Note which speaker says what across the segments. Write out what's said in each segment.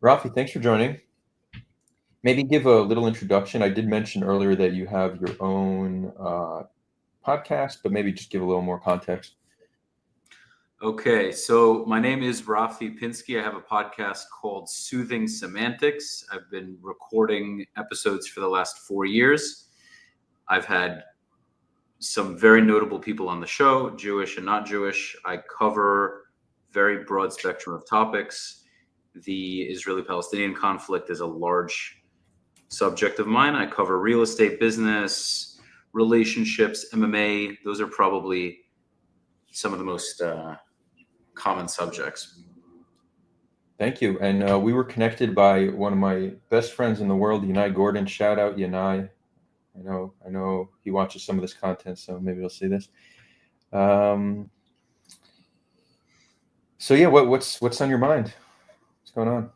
Speaker 1: Rafi, thanks for joining. Maybe give a little introduction. I did mention earlier that you have your own podcast, but maybe just give a little more context.
Speaker 2: Okay, so my name is Rafi Pinsky. I have a podcast called Soothing Semantics. I've been recording episodes for the last 4 years. I've had some very notable people on the show, Jewish and not Jewish. I cover very broad spectrum of topics. The Israeli-Palestinian conflict is a large subject of mine. I cover real estate, business, relationships, MMA. Those are probably some of the most common subjects.
Speaker 1: Thank you. And we were connected by one of my best friends in the world, Yanai Gordon. Shout out Yanai. I know he watches some of this content, so maybe he'll see this. So yeah, what's on your mind? What's going on?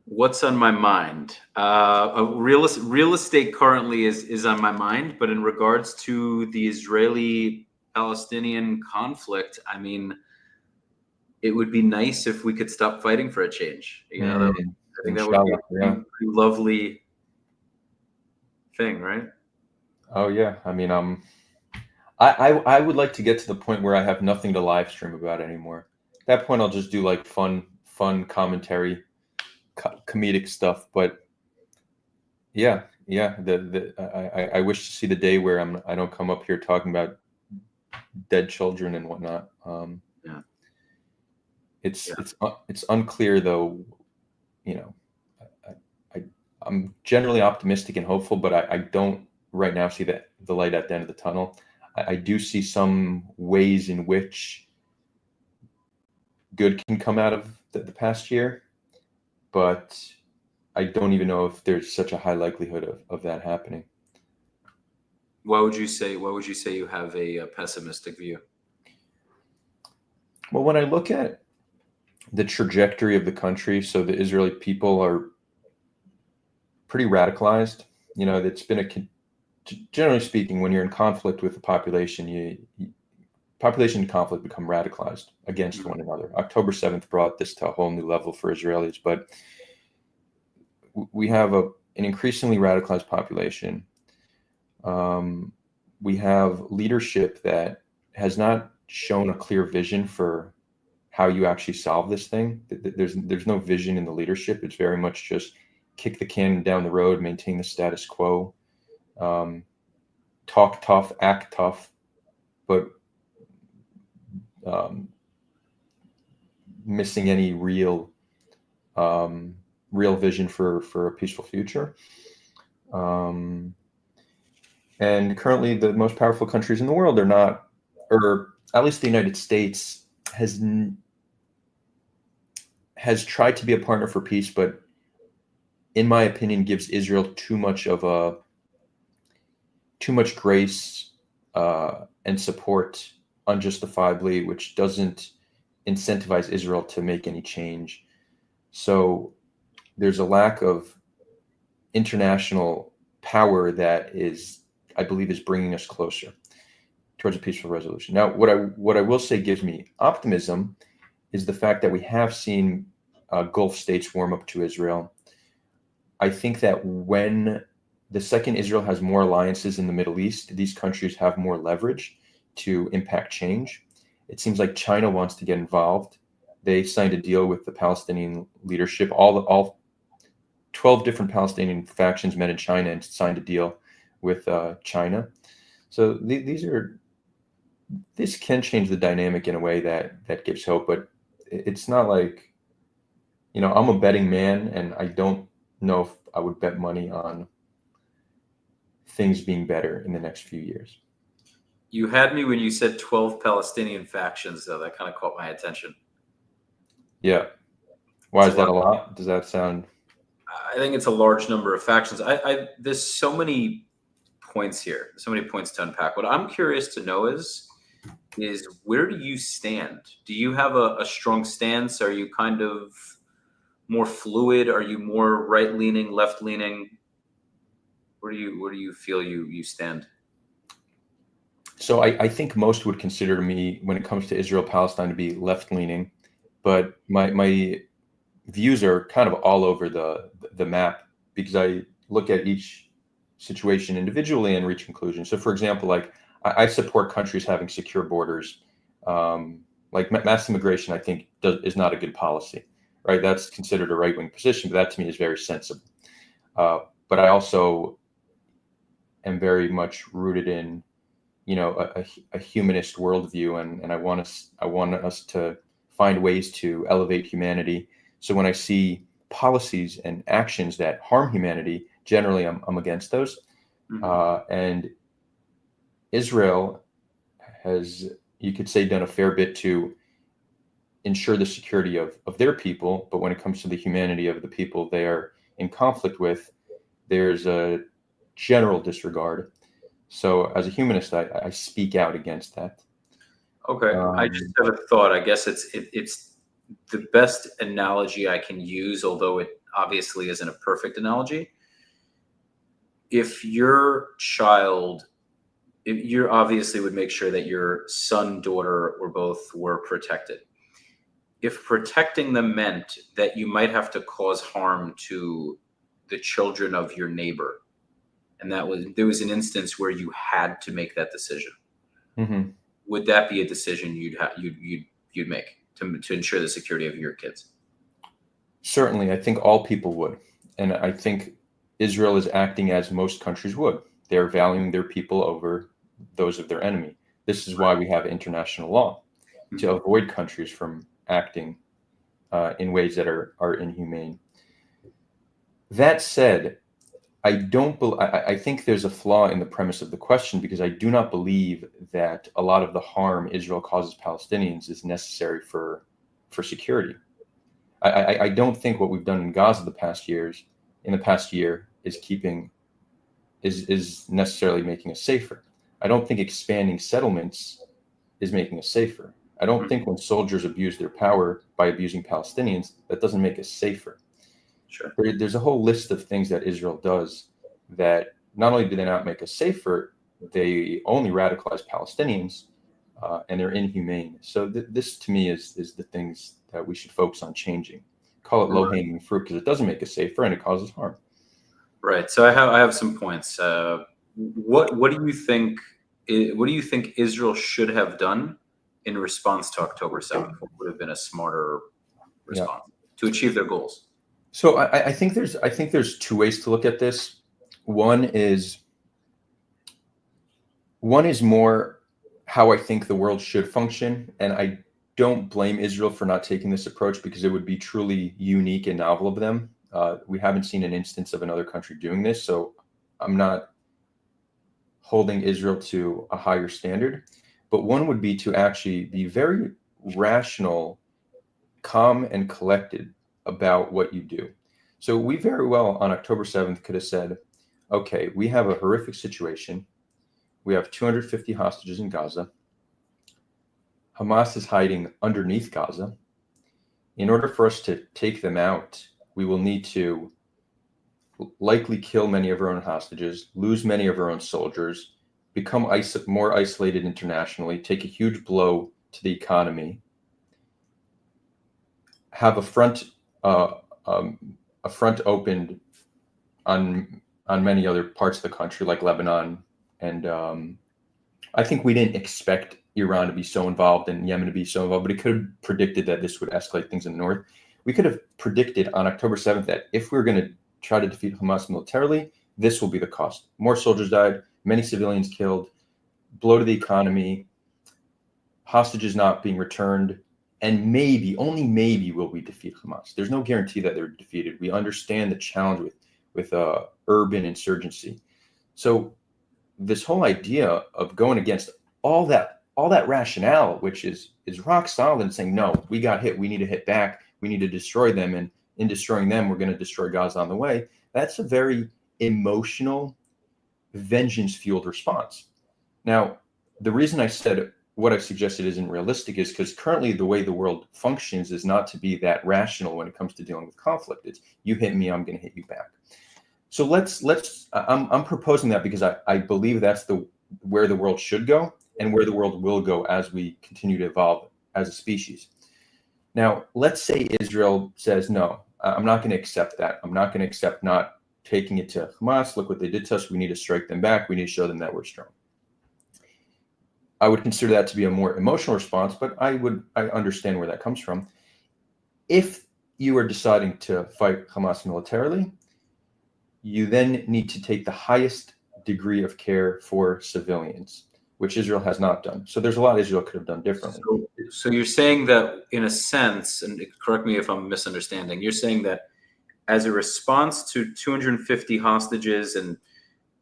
Speaker 2: What's on my mind? Real estate currently is on my mind, but in regards to the Israeli-Palestinian conflict, I mean, it would be nice if we could stop fighting for a change. I think that would be a pretty lovely thing, right?
Speaker 1: Oh yeah, I mean, I would like to get to the point where I have nothing to live stream about anymore. At that point, I'll just do like fun commentary, comedic stuff. But yeah, I wish to see the day where I don't come up here talking about dead children and whatnot.
Speaker 2: Yeah.
Speaker 1: It's unclear though. I'm generally optimistic and hopeful, but I don't right now see the light at the end of the tunnel. I do see some ways in which good can come out of the past year, but I don't even know if there's such a high likelihood of that happening.
Speaker 2: Why would you say you have a pessimistic view?
Speaker 1: Well, when I look at the trajectory of the country, so the Israeli people are pretty radicalized. It's been generally speaking, when you're in conflict with the population, population and conflict become radicalized against one another. October 7th brought this to a whole new level for Israelis, but we have an increasingly radicalized population. We have leadership that has not shown a clear vision for how you actually solve this thing. There's no vision in the leadership. It's very much just kick the can down the road, maintain the status quo, talk tough, act tough, but missing any real vision for a peaceful future. And currently the most powerful countries in the world are not, or at least the United States has tried to be a partner for peace, but in my opinion, gives Israel too much grace and support unjustifiably, which doesn't incentivize Israel to make any change. So there's a lack of international power that I believe is bringing us closer towards a peaceful resolution. Now, what I will say gives me optimism is the fact that we have seen Gulf states warm up to Israel. I think that when the second Israel has more alliances in the Middle East, these countries have more leverage to impact change. It seems like China wants to get involved. They signed a deal with the Palestinian leadership. All 12 different Palestinian factions met in China and signed a deal with China. So this can change the dynamic in a way that gives hope, but it's not like, I'm a betting man, and I don't know if I would bet money on things being better in the next few years.
Speaker 2: You had me when you said 12 Palestinian factions, though. That kind of caught my attention.
Speaker 1: Yeah. Why is that a lot? Does that sound?
Speaker 2: I think it's a large number of factions. There's so many points here, so many points to unpack. What I'm curious to know is where do you stand? Do you have a strong stance? Are you kind of more fluid? Are you more right-leaning, left-leaning? Where do you feel you stand?
Speaker 1: So I think most would consider me, when it comes to Israel-Palestine, to be left-leaning. but my views are kind of all over the map because I look at each situation individually and reach conclusions. So, for example, like I support countries having secure borders. Like mass immigration, I think is not a good policy, right? That's considered a right-wing position, but that to me is very sensible. But I also am very much rooted in, a humanist worldview, and I want us to find ways to elevate humanity. So when I see policies and actions that harm humanity, generally I'm against those. And Israel has, you could say, done a fair bit to ensure the security of their people, but when it comes to the humanity of the people they are in conflict with, there's a general disregard. So as a humanist, I speak out against that.
Speaker 2: Okay, I just have a thought. I guess it's the best analogy I can use, although it obviously isn't a perfect analogy. If your child, if you obviously would make sure that your son, daughter, or both were protected. If protecting them meant that you might have to cause harm to the children of your neighbor, and there was an instance where you had to make that decision, would that be a decision you'd make to ensure the security of your kids?
Speaker 1: Certainly, I think all people would, and I think Israel is acting as most countries would. They're valuing their people over those of their enemy. This is why we have international law to avoid countries from acting in ways that are inhumane. That said, I think there's a flaw in the premise of the question, because I do not believe that a lot of the harm Israel causes Palestinians is necessary for security. I don't think what we've done in Gaza in the past year is necessarily making us safer. I don't think expanding settlements is making us safer. I don't think when soldiers abuse their power by abusing Palestinians, that doesn't make us safer.
Speaker 2: Sure.
Speaker 1: There's a whole list of things that Israel does that not only do they not make us safer, they only radicalize Palestinians, and they're inhumane. So this, to me, is the things that we should focus on changing. Call it low-hanging fruit, because it doesn't make us safer and it causes harm.
Speaker 2: Right. So I have some points. What do you think? What do you think Israel should have done in response to October 7th? What would have been a smarter response to achieve their goals?
Speaker 1: So I think there's two ways to look at this. One is more how I think the world should function, and I don't blame Israel for not taking this approach, because it would be truly unique and novel of them. We haven't seen an instance of another country doing this, so I'm not holding Israel to a higher standard. But one would be to actually be very rational, calm, and collected about what you do. So we very well on October 7th could have said, okay, we have a horrific situation. We have 250 hostages in Gaza. Hamas is hiding underneath Gaza. In order for us to take them out, we will need to likely kill many of our own hostages, lose many of our own soldiers, become more isolated internationally, take a huge blow to the economy, have a front opened on many other parts of the country, like Lebanon, and I think we didn't expect Iran to be so involved and Yemen to be so involved, but it could have predicted that this would escalate things in the north. We could have predicted on October 7th that if we were going to try to defeat Hamas militarily, this will be the cost. More soldiers died, many civilians killed, blow to the economy, hostages not being returned, and maybe, only maybe, will we defeat Hamas. There's no guarantee that they're defeated. We understand the challenge with urban insurgency. So this whole idea of going against all that rationale, which is rock solid, and saying, no, we got hit, we need to hit back, we need to destroy them, and in destroying them, we're going to destroy Gaza on the way. That's a very emotional, vengeance-fueled response. Now, the reason I said what I've suggested isn't realistic is because currently the way the world functions is not to be that rational when it comes to dealing with conflict. It's you hit me, I'm going to hit you back. So I'm proposing that because I believe that's where the world should go and where the world will go as we continue to evolve as a species. Now, let's say Israel says, no, I'm not going to accept that. I'm not going to accept not taking it to Hamas. Look what they did to us. We need to strike them back. We need to show them that we're strong. I would consider that to be a more emotional response, but I understand where that comes from. If you are deciding to fight Hamas militarily, you then need to take the highest degree of care for civilians, which Israel has not done. So there's a lot Israel could have done differently.
Speaker 2: So you're saying that, in a sense, and correct me if I'm misunderstanding, you're saying that as a response to 250 hostages, and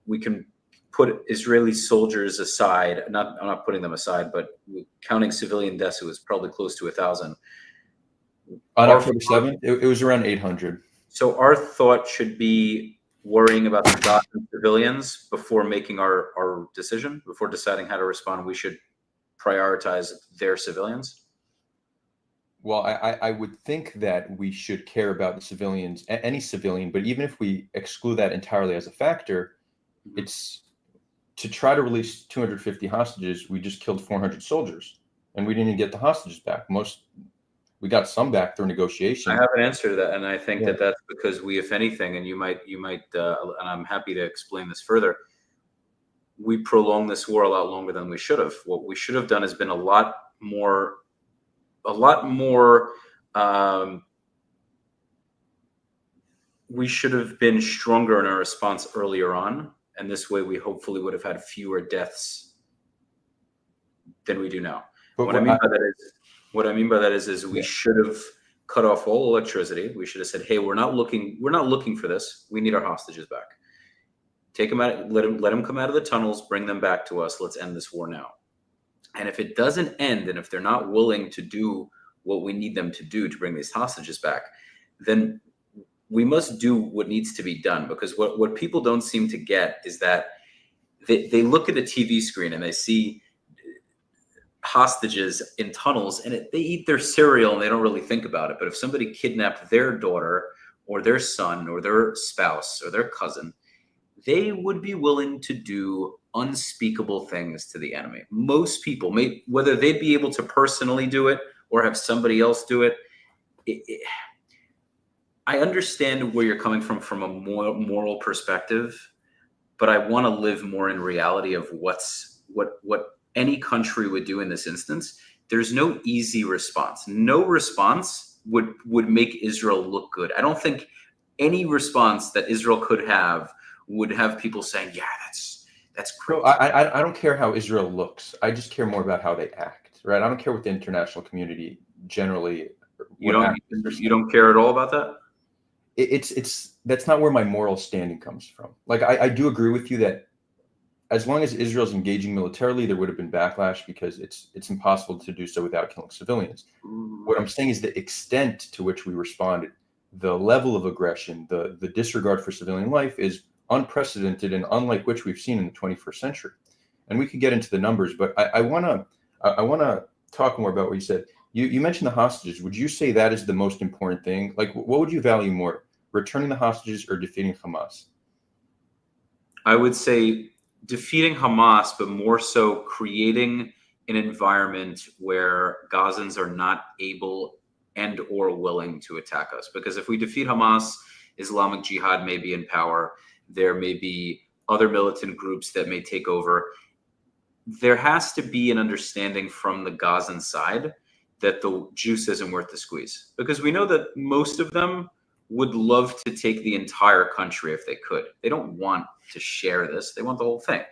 Speaker 2: we can put Israeli soldiers aside, I'm not putting them aside, but counting civilian deaths, it was probably close to 1,000.
Speaker 1: On October 7th, it was around 800.
Speaker 2: So our thought should be worrying about the Gaza civilians before making our decision, before deciding how to respond. We should prioritize their civilians.
Speaker 1: Well, I would think that we should care about the civilians, any civilian, but even if we exclude that entirely as a factor, it's to try to release 250 hostages. We just killed 400 soldiers, and we didn't even get the hostages back. We got some back through negotiation.
Speaker 2: I have an answer to that, and I think that that's because we, if anything, and you might, and I'm happy to explain this further, we prolonged this war a lot longer than we should have. What we should have done has been a lot more. We should have been stronger in our response earlier on, and this way we hopefully would have had fewer deaths than we do now. But what I mean by that is we should have cut off all electricity. We should have said, "Hey, we're not looking for this. We need our hostages back. Take them out. Let them come out of the tunnels. Bring them back to us. Let's end this war now." And if it doesn't end, and if they're not willing to do what we need them to do to bring these hostages back, then we must do what needs to be done. Because what people don't seem to get is that they look at a TV screen and they see hostages in tunnels, and they eat their cereal and they don't really think about it. But if somebody kidnapped their daughter or their son or their spouse or their cousin, they would be willing to do unspeakable things to the enemy. Most people, whether they'd be able to personally do it or have somebody else do it, I understand where you're coming from a moral perspective, but I want to live more in reality of what any country would do in this instance. There's no easy response. No response would make Israel look good. I don't think any response that Israel could have would have people saying, "Yeah, that's great."
Speaker 1: No, I don't care how Israel looks. I just care more about how they act, right? I don't care what the international community generally.
Speaker 2: You don't care at all about that?
Speaker 1: That's not where my moral standing comes from. Like I do agree with you that as long as Israel's engaging militarily, there would have been backlash because it's impossible to do so without killing civilians. What I'm saying is the extent to which we responded, the level of aggression, the disregard for civilian life is unprecedented and unlike which we've seen in the 21st century. And we could get into the numbers, but I want to talk more about what you said. You mentioned the hostages. Would you say that is the most important thing? Like, what would you value more, returning the hostages or defeating Hamas?
Speaker 2: I would say defeating Hamas, but more so creating an environment where Gazans are not able and or willing to attack us. Because if we defeat Hamas, Islamic Jihad may be in power. There may be other militant groups that may take over. There has to be an understanding from the Gazan side that the juice isn't worth the squeeze. Because we know that most of them would love to take the entire country if they could. They don't want to share this. They want the whole thing.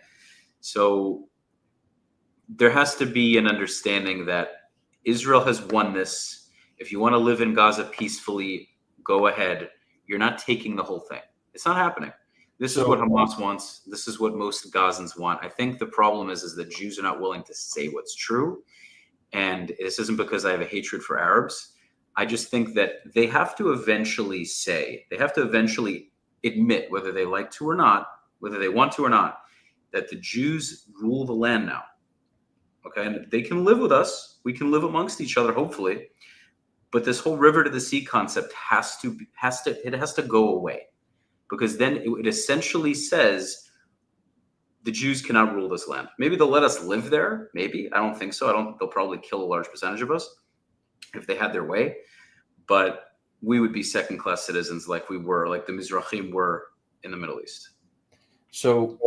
Speaker 2: So there has to be an understanding that Israel has won this. If you want to live in Gaza peacefully, go ahead. You're not taking the whole thing. It's not happening. This is what Hamas wants. This is what most Gazans want. I think the problem is that Jews are not willing to say what's true. And this isn't because I have a hatred for Arabs. I just think that they have to eventually admit, whether they like to or not, whether they want to or not, that the Jews rule the land now. Okay, and they can live with us. We can live amongst each other, hopefully. But this whole river to the sea concept has to go away, because then it essentially says the Jews cannot rule this land. Maybe they'll let us live there. Maybe. I don't think so. They'll probably kill a large percentage of us. if they had their way. But we would be second-class citizens like the Mizrahim were in the Middle East.
Speaker 1: So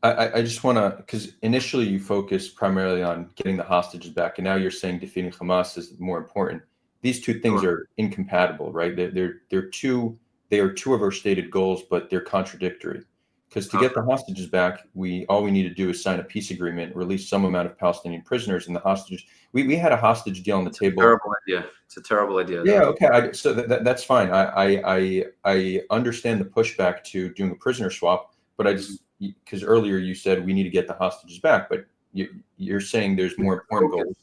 Speaker 1: I just want to, because initially you focused primarily on getting the hostages back, and now you're saying defeating Hamas is more important. These two things are incompatible, right? They are two of our stated goals, but they're contradictory. Because to get the hostages back, all we need to do is sign a peace agreement, release some amount of Palestinian prisoners, and the hostages. We had a hostage deal on the table.
Speaker 2: Terrible idea. It's a terrible idea.
Speaker 1: Yeah. Okay. So that's fine. I understand the pushback to doing a prisoner swap, but because earlier you said we need to get the hostages back, but you're saying there's more important goals.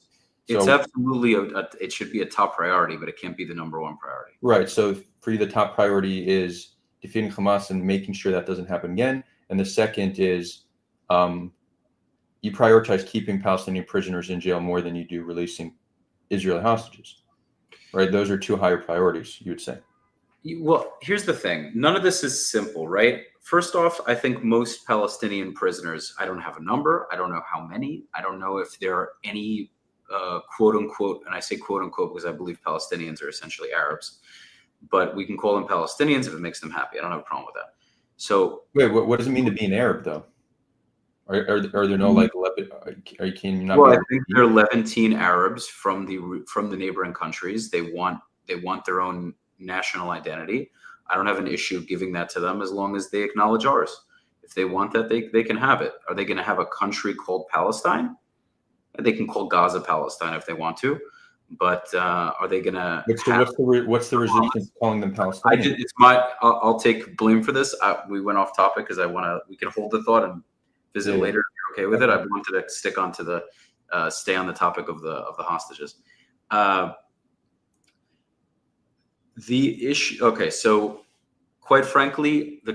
Speaker 2: It's absolutely it should be a top priority, but it can't be the number one priority.
Speaker 1: Right. So for you, the top priority is defeating Hamas and making sure that doesn't happen again. And the second is you prioritize keeping Palestinian prisoners in jail more than you do releasing Israeli hostages. Right. Those are two higher priorities, you would say.
Speaker 2: Well, here's the thing. None of this is simple, right? First off, I think most Palestinian prisoners, I don't have a number. I don't know how many. I don't know if there are any quote unquote, and I say quote unquote because I believe Palestinians are essentially Arabs, but we can call them Palestinians if it makes them happy. I don't have a problem with that. So
Speaker 1: wait, what does it mean to be an Arab though? Are there no like can you not?
Speaker 2: Well, I think there are Levantine Arabs from the neighboring countries. They want their own national identity. I don't have an issue giving that to them as long as they acknowledge ours. If they want that, they can have it. Are they going to have a country called Palestine? They can call Gaza Palestine if they want to, but are they going to?
Speaker 1: What's the resistance to calling them Palestinian?
Speaker 2: I'll take blame for this. We went off topic because we can hold the thought and visit later. If you're okay with it. I wanted to stick on to stay on the topic of the hostages. The issue. Okay, so quite frankly, the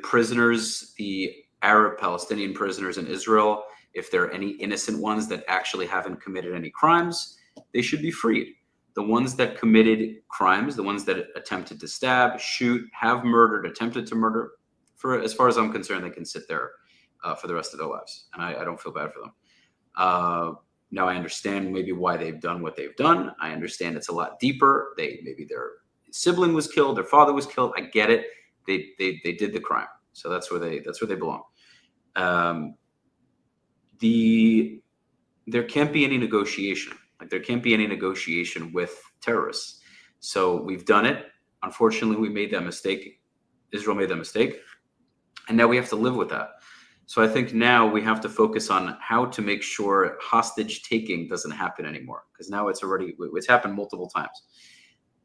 Speaker 2: prisoners, the Arab Palestinian prisoners in Israel, if there are any innocent ones that actually haven't committed any crimes, they should be freed. The ones that committed crimes, the ones that attempted to stab, shoot, have murdered, attempted to murder, as far as I'm concerned, they can sit there for the rest of their lives, and I don't feel bad for them. Now I understand maybe why they've done what they've done. I understand it's a lot deeper. Maybe their sibling was killed, their father was killed. I get it. They did the crime, so that's where they belong. There can't be any negotiation. Like there can't be any negotiation with terrorists. So we've done it. Unfortunately, we made that mistake. Israel made that mistake, and now we have to live with that. So I think now we have to focus on how to make sure hostage taking doesn't happen anymore, because now it's happened multiple times.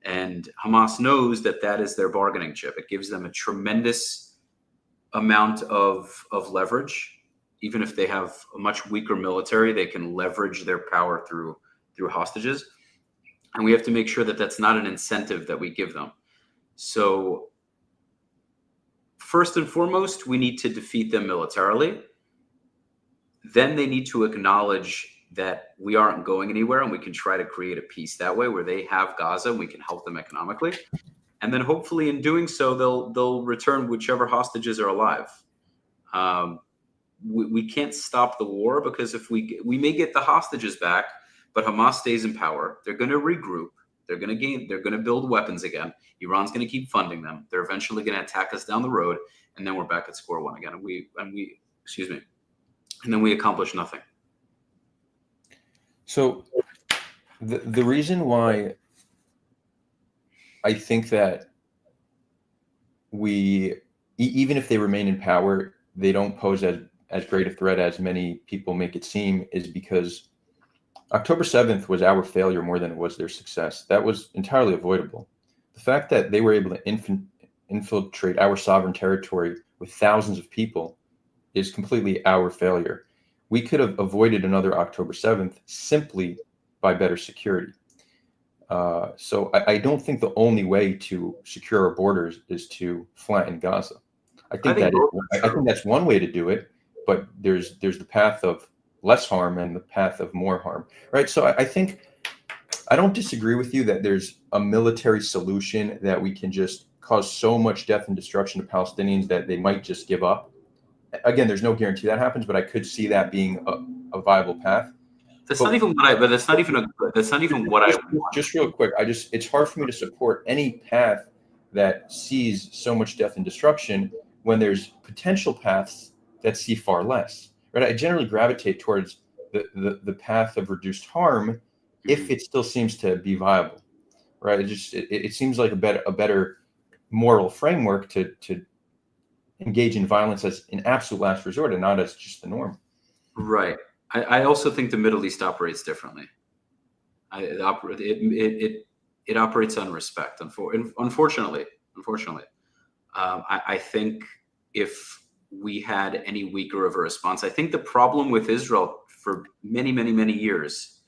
Speaker 2: And Hamas knows that is their bargaining chip. It gives them a tremendous amount of leverage. Even if they have a much weaker military, they can leverage their power through hostages. And we have to make sure that that's not an incentive that we give them. So first and foremost, we need to defeat them militarily. Then they need to acknowledge that we aren't going anywhere, and we can try to create a peace that way where they have Gaza and we can help them economically. And then hopefully in doing so, they'll return whichever hostages are alive. We can't stop the war, because if we may get the hostages back, but Hamas stays in power, they're going to regroup. They're going to build weapons again. Iran's going to keep funding them. They're eventually going to attack us down the road, and then we're back at square one again. And then we accomplish nothing.
Speaker 1: So the reason why I think that even if they remain in power, they don't pose as great a threat as many people make it seem, is because October 7th was our failure more than it was their success. That was entirely avoidable. The fact that they were able to infiltrate our sovereign territory with thousands of people is completely our failure. We could have avoided another October 7th simply by better security. So I don't think the only way to secure our borders is to flatten Gaza. I think that's one way to do it, but there's the path of less harm and the path of more harm, right? So I think I don't disagree with you that there's a military solution that we can just cause so much death and destruction to Palestinians that they might just give up. Again, there's no guarantee that happens, but I could see that being a viable path.
Speaker 2: That's not even what I. But that's not even that's not even what I want.
Speaker 1: Just real quick, it's hard for me to support any path that sees so much death and destruction when there's potential paths that see far less. Right? I generally gravitate towards the path of reduced harm if it still seems to be viable. Right? It seems like a better moral framework to engage in violence as an absolute last resort and not as just the norm.
Speaker 2: Right. I also think the Middle East operates differently. It operates on respect. Unfortunately, I think if we had any weaker of a response, I think the problem with Israel for many, many, many years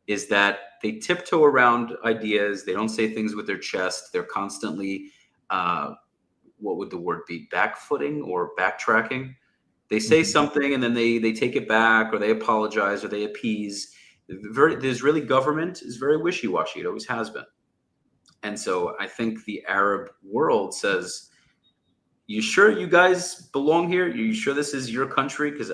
Speaker 2: is that they tiptoe around ideas. They don't say things with their chest. They're constantly, what would the word be, backfooting or backtracking. They say something and then they take it back, or they apologize, or they appease. The Israeli government is very wishy-washy. It always has been. And so I think the Arab world says, you sure you guys belong here? You sure this is your country? Because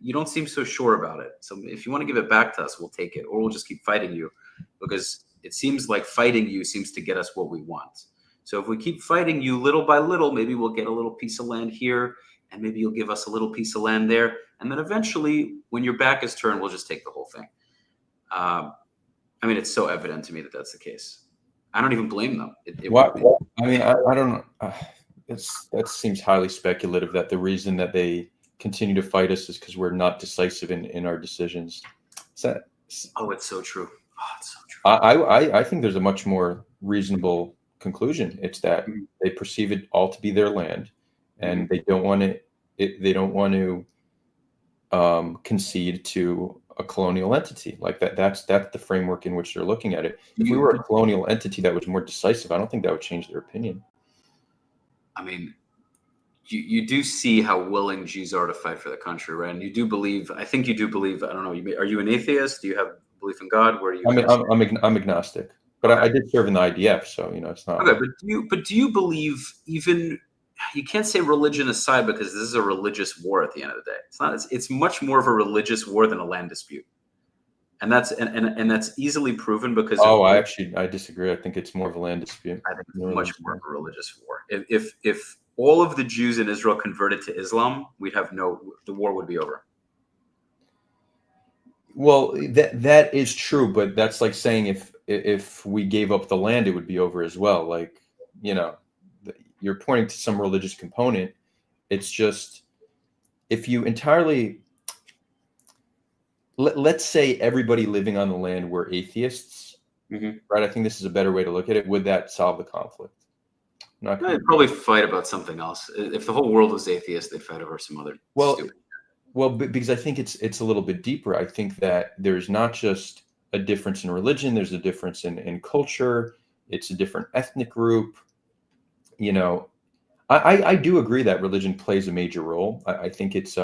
Speaker 2: you don't seem so sure about it. So if you want to give it back to us, we'll take it, or we'll just keep fighting you, because it seems like fighting you seems to get us what we want. So if we keep fighting you little by little, maybe we'll get a little piece of land here, and maybe you'll give us a little piece of land there. And then eventually, when your back is turned, we'll just take the whole thing. I mean, it's so evident to me that that's the case. I don't even blame them.
Speaker 1: I mean, I don't know. That seems highly speculative that the reason that they continue to fight us is because we're not decisive in our decisions.
Speaker 2: It's so true. Oh, it's so true.
Speaker 1: I think there's a much more reasonable conclusion. It's that they perceive it all to be their land, and they don't want to concede to a colonial entity like that. That's the framework in which they're looking at it. If we were a colonial entity that was more decisive, I don't think that would change their opinion.
Speaker 2: I mean, you do see how willing Jews are to fight for the country, right? And you do believe. I think you do believe. I don't know. Are you an atheist? Do you have belief in God? Where do you?
Speaker 1: I mean, I'm agnostic, but okay. I did serve in the IDF, so it's not.
Speaker 2: Okay, but do you believe even? You can't say religion aside, because this is a religious war at the end of the day. It's not. It's much more of a religious war than a land dispute, and that's easily proven because.
Speaker 1: I disagree. I think it's more of a land dispute.
Speaker 2: I think it's much more of a religious war. If all of the Jews in Israel converted to Islam, the war would be over.
Speaker 1: Well, that is true, but that's like saying if we gave up the land, it would be over as well. Like, you're pointing to some religious component. It's just, if you entirely, let's say everybody living on the land were atheists, right? I think this is a better way to look at it. Would that solve the conflict?
Speaker 2: They'd probably fight about something else. If the whole world was atheist, they'd fight over some other stupid.
Speaker 1: Well, because I think it's a little bit deeper. I think that there's not just a difference in religion. There's a difference in culture. It's a different ethnic group. I do agree that religion plays a major role. I think it's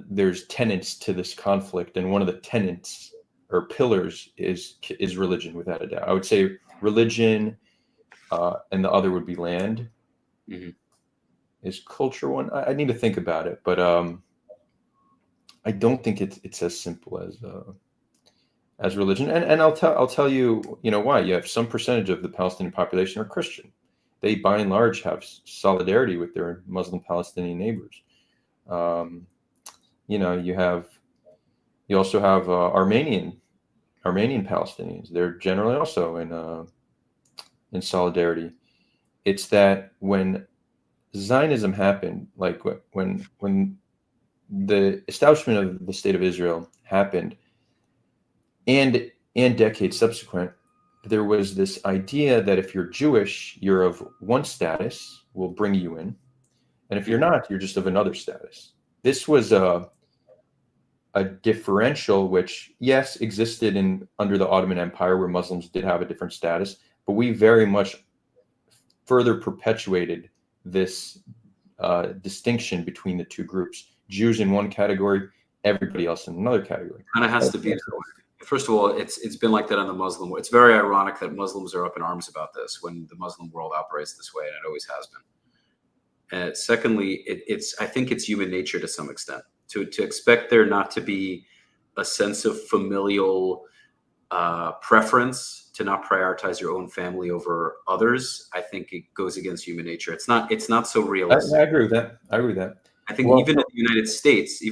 Speaker 1: there's tenets to this conflict, and one of the tenets or pillars is religion, without a doubt. I would say religion, and the other would be land. Is culture one? I need to think about it, but I don't think it's as simple as religion. And I'll tell you, why. You have some percentage of the Palestinian population are Christian. They, by and large, have solidarity with their Muslim Palestinian neighbors. You also have Armenian Palestinians. They're generally also in solidarity. It's that when Zionism happened, like when the establishment of the state of Israel happened, and decades subsequent, there was this idea that if you're Jewish, you're of one status, we'll bring you in, and if you're not, you're just of another status. This was a differential which, yes, existed under the Ottoman Empire, where Muslims did have a different status, but we very much further perpetuated this distinction between the two groups. Jews in one category, everybody else in another category.
Speaker 2: Kind of has to be that way. First of all, it's been like that on the Muslim world. It's very ironic that Muslims are up in arms about this when the Muslim world operates this way, and it always has been. Secondly, I think it's human nature to some extent to expect there not to be a sense of familial preference to not prioritize your own family over others, I think it goes against human nature. It's not so realistic.
Speaker 1: I agree with that. I agree with that.
Speaker 2: I think
Speaker 1: Well,
Speaker 2: even in the United States,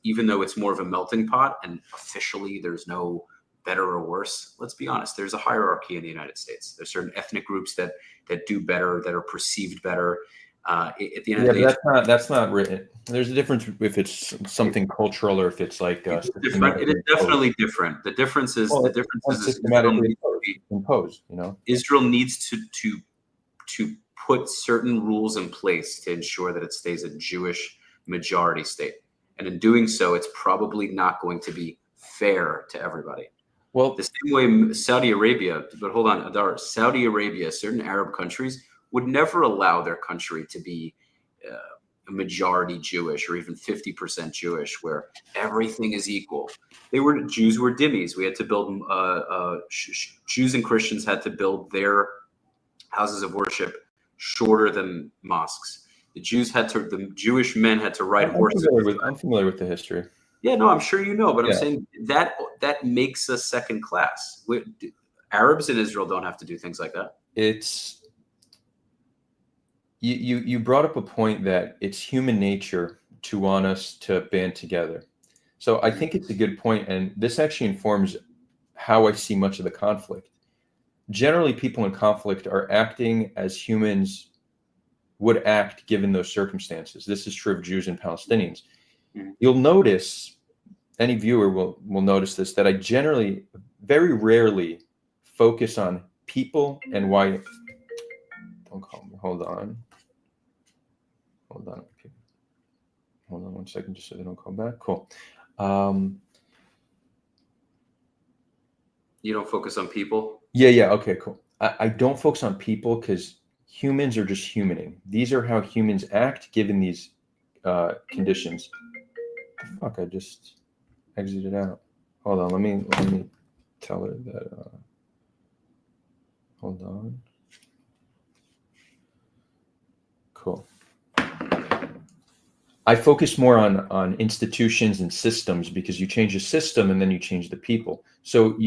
Speaker 2: even though it's more of a melting pot and officially there's no better or worse, let's be honest, there's a hierarchy in the United States. There's certain ethnic groups that do better, that are perceived better. At the end of the day,
Speaker 1: that's not written. There's a difference if it's something cultural or if it's like
Speaker 2: it's different. It is definitely different. The difference is
Speaker 1: systematically imposed. You know,
Speaker 2: Israel needs to put certain rules in place to ensure that it stays a Jewish majority state, and in doing so, it's probably not going to be fair to everybody.
Speaker 1: Well,
Speaker 2: The same way Saudi Arabia, but hold on, Adar, Saudi Arabia, certain Arab countries would never allow their country to be a majority Jewish or even 50% Jewish, where everything is equal. Jews were dhimmis. We had to build Jews and Christians had to build their houses of worship shorter than mosques. The Jewish men had to ride horses.
Speaker 1: I'm familiar with the history.
Speaker 2: Yeah, no, I'm sure you know, but I'm
Speaker 1: Yeah.
Speaker 2: saying that makes us second class. Arabs in Israel don't have to do things like that.
Speaker 1: It's you brought up a point that it's human nature to want us to band together. So I think it's a good point, and this actually informs how I see much of the conflict. Generally, people in conflict are acting as humans would act given those circumstances. This is true of Jews and Palestinians.
Speaker 2: Mhm.
Speaker 1: You'll notice, any viewer will notice this, that I generally, very rarely focus on people and why. Don't call me. Hold on one second, just so they don't call back. Cool.
Speaker 2: You don't focus on people?
Speaker 1: Yeah. Okay, cool. I don't focus on people because humans are just humaning. These are how humans act given these conditions. Fuck, I just exited out. Hold on, let me tell her that. Hold on. Cool. I focus more on institutions and systems because you change the system and then you change the people. So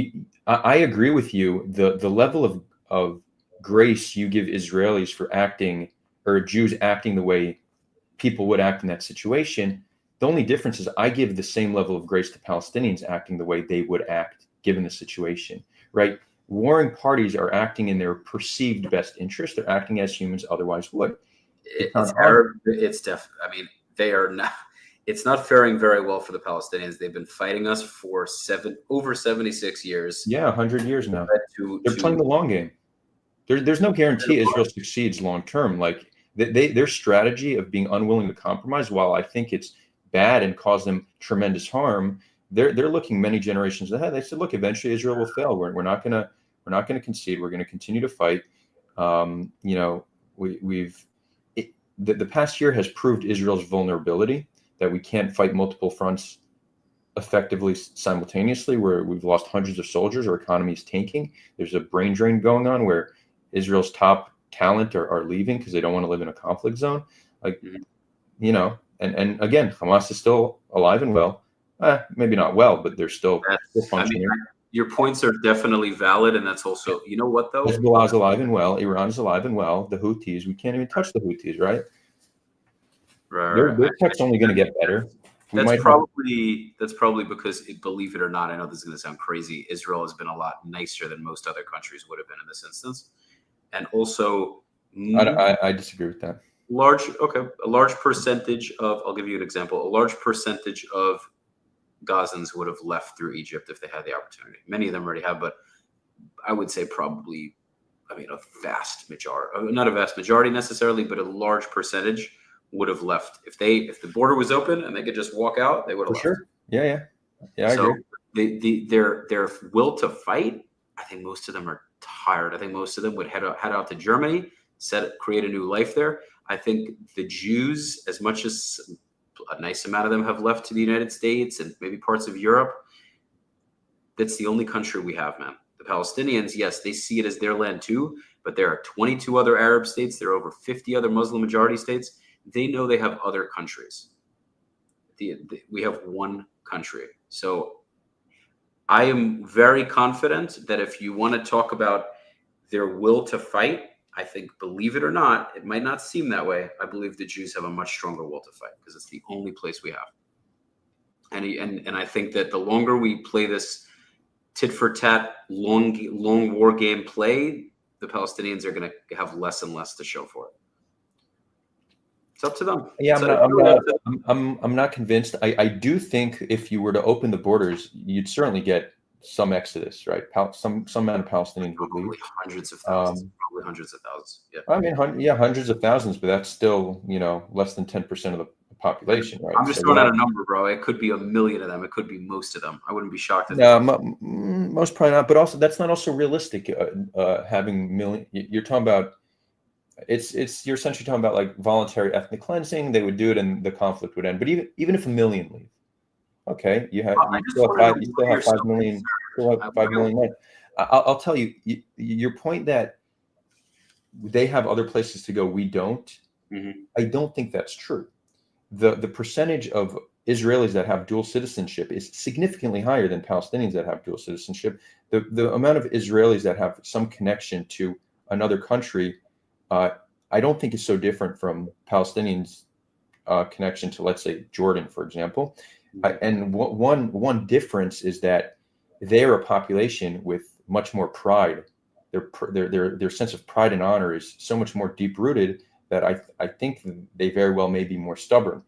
Speaker 1: I agree with you. The level of grace you give Israelis for acting, or Jews acting the way people would act in that situation, the only difference is I give the same level of grace to Palestinians acting the way they would act given the situation, right? Warring parties are acting in their perceived best interest. They're acting as humans otherwise would.
Speaker 2: They are not. It's not faring very well for the Palestinians. They've been fighting us for over 76 years.
Speaker 1: Yeah, 100 years now. They're playing the long game. There's no guarantee Israel succeeds long term. Like their strategy of being unwilling to compromise, while I think it's bad and cause them tremendous harm, they're looking many generations ahead. They said, look, eventually Israel will fail. We're not gonna concede. We're gonna continue to fight. The past year has proved Israel's vulnerability, that we can't fight multiple fronts effectively simultaneously, where we've lost hundreds of soldiers, our economy is tanking. There's a brain drain going on where Israel's top talent are leaving because they don't want to live in a conflict zone. And again, Hamas is still alive and well. Maybe not well, but they're still functioning.
Speaker 2: Your points are definitely valid, and that's also, you know what though?
Speaker 1: Hezbollah is alive and well. Iran is alive and well. The Houthis, we can't even touch the Houthis, right?
Speaker 2: Right.
Speaker 1: Their tech's only going to get better.
Speaker 2: That's probably because, believe it or not, I know this is going to sound crazy, Israel has been a lot nicer than most other countries would have been in this instance, and also
Speaker 1: I disagree with that.
Speaker 2: A large percentage of, I'll give you an example. A large percentage of Gazans would have left through Egypt if they had the opportunity. Many of them already have, but I would say probably, a vast majority, not a vast majority necessarily, but a large percentage would have left. If the border was open and they could just walk out, they would have left.
Speaker 1: Sure. Yeah. I agree.
Speaker 2: Their will to fight, I think most of them are tired. I think most of them would head out to Germany, create a new life there. I think the Jews, as much as a nice amount of them have left to the United States and maybe parts of Europe, that's the only country we have, man. The Palestinians, yes, they see it as their land too, but there are 22 other Arab states. There are over 50 other Muslim majority states. They know they have other countries. We have one country. So I am very confident that if you want to talk about their will to fight, I think, believe it or not, it might not seem that way. I believe the Jews have a much stronger will to fight because it's the only place we have. And I think that the longer we play this tit for tat, long war game play, the Palestinians are going to have less and less to show for it. It's up to them.
Speaker 1: Yeah, I'm not convinced. I do think if you were to open the borders, you'd certainly get some exodus, right? Some amount of Palestinians would leave.
Speaker 2: Hundreds of thousands, probably hundreds of thousands. Yeah.
Speaker 1: I mean, hundreds of thousands, but that's still, less than 10% of the population, right?
Speaker 2: I'm just throwing out a number, bro. It could be 1 million of them. It could be most of them. I wouldn't be shocked.
Speaker 1: No, most probably not. But also, that's not also realistic. Having million, you're talking about. You're essentially talking about like voluntary ethnic cleansing. They would do it, and the conflict would end. But even if 1 million leave, okay, you still have 5 million. Still have 5 million men. I'll tell you, your point that they have other places to go, we don't.
Speaker 2: Mm-hmm.
Speaker 1: I don't think that's true. The percentage of Israelis that have dual citizenship is significantly higher than Palestinians that have dual citizenship. The amount of Israelis that have some connection to another country, I don't think is so different from Palestinians' connection to, let's say, Jordan, for example. And one difference is that they're a population with much more pride. Their sense of pride and honor is so much more deep rooted that I think they very well may be more stubborn.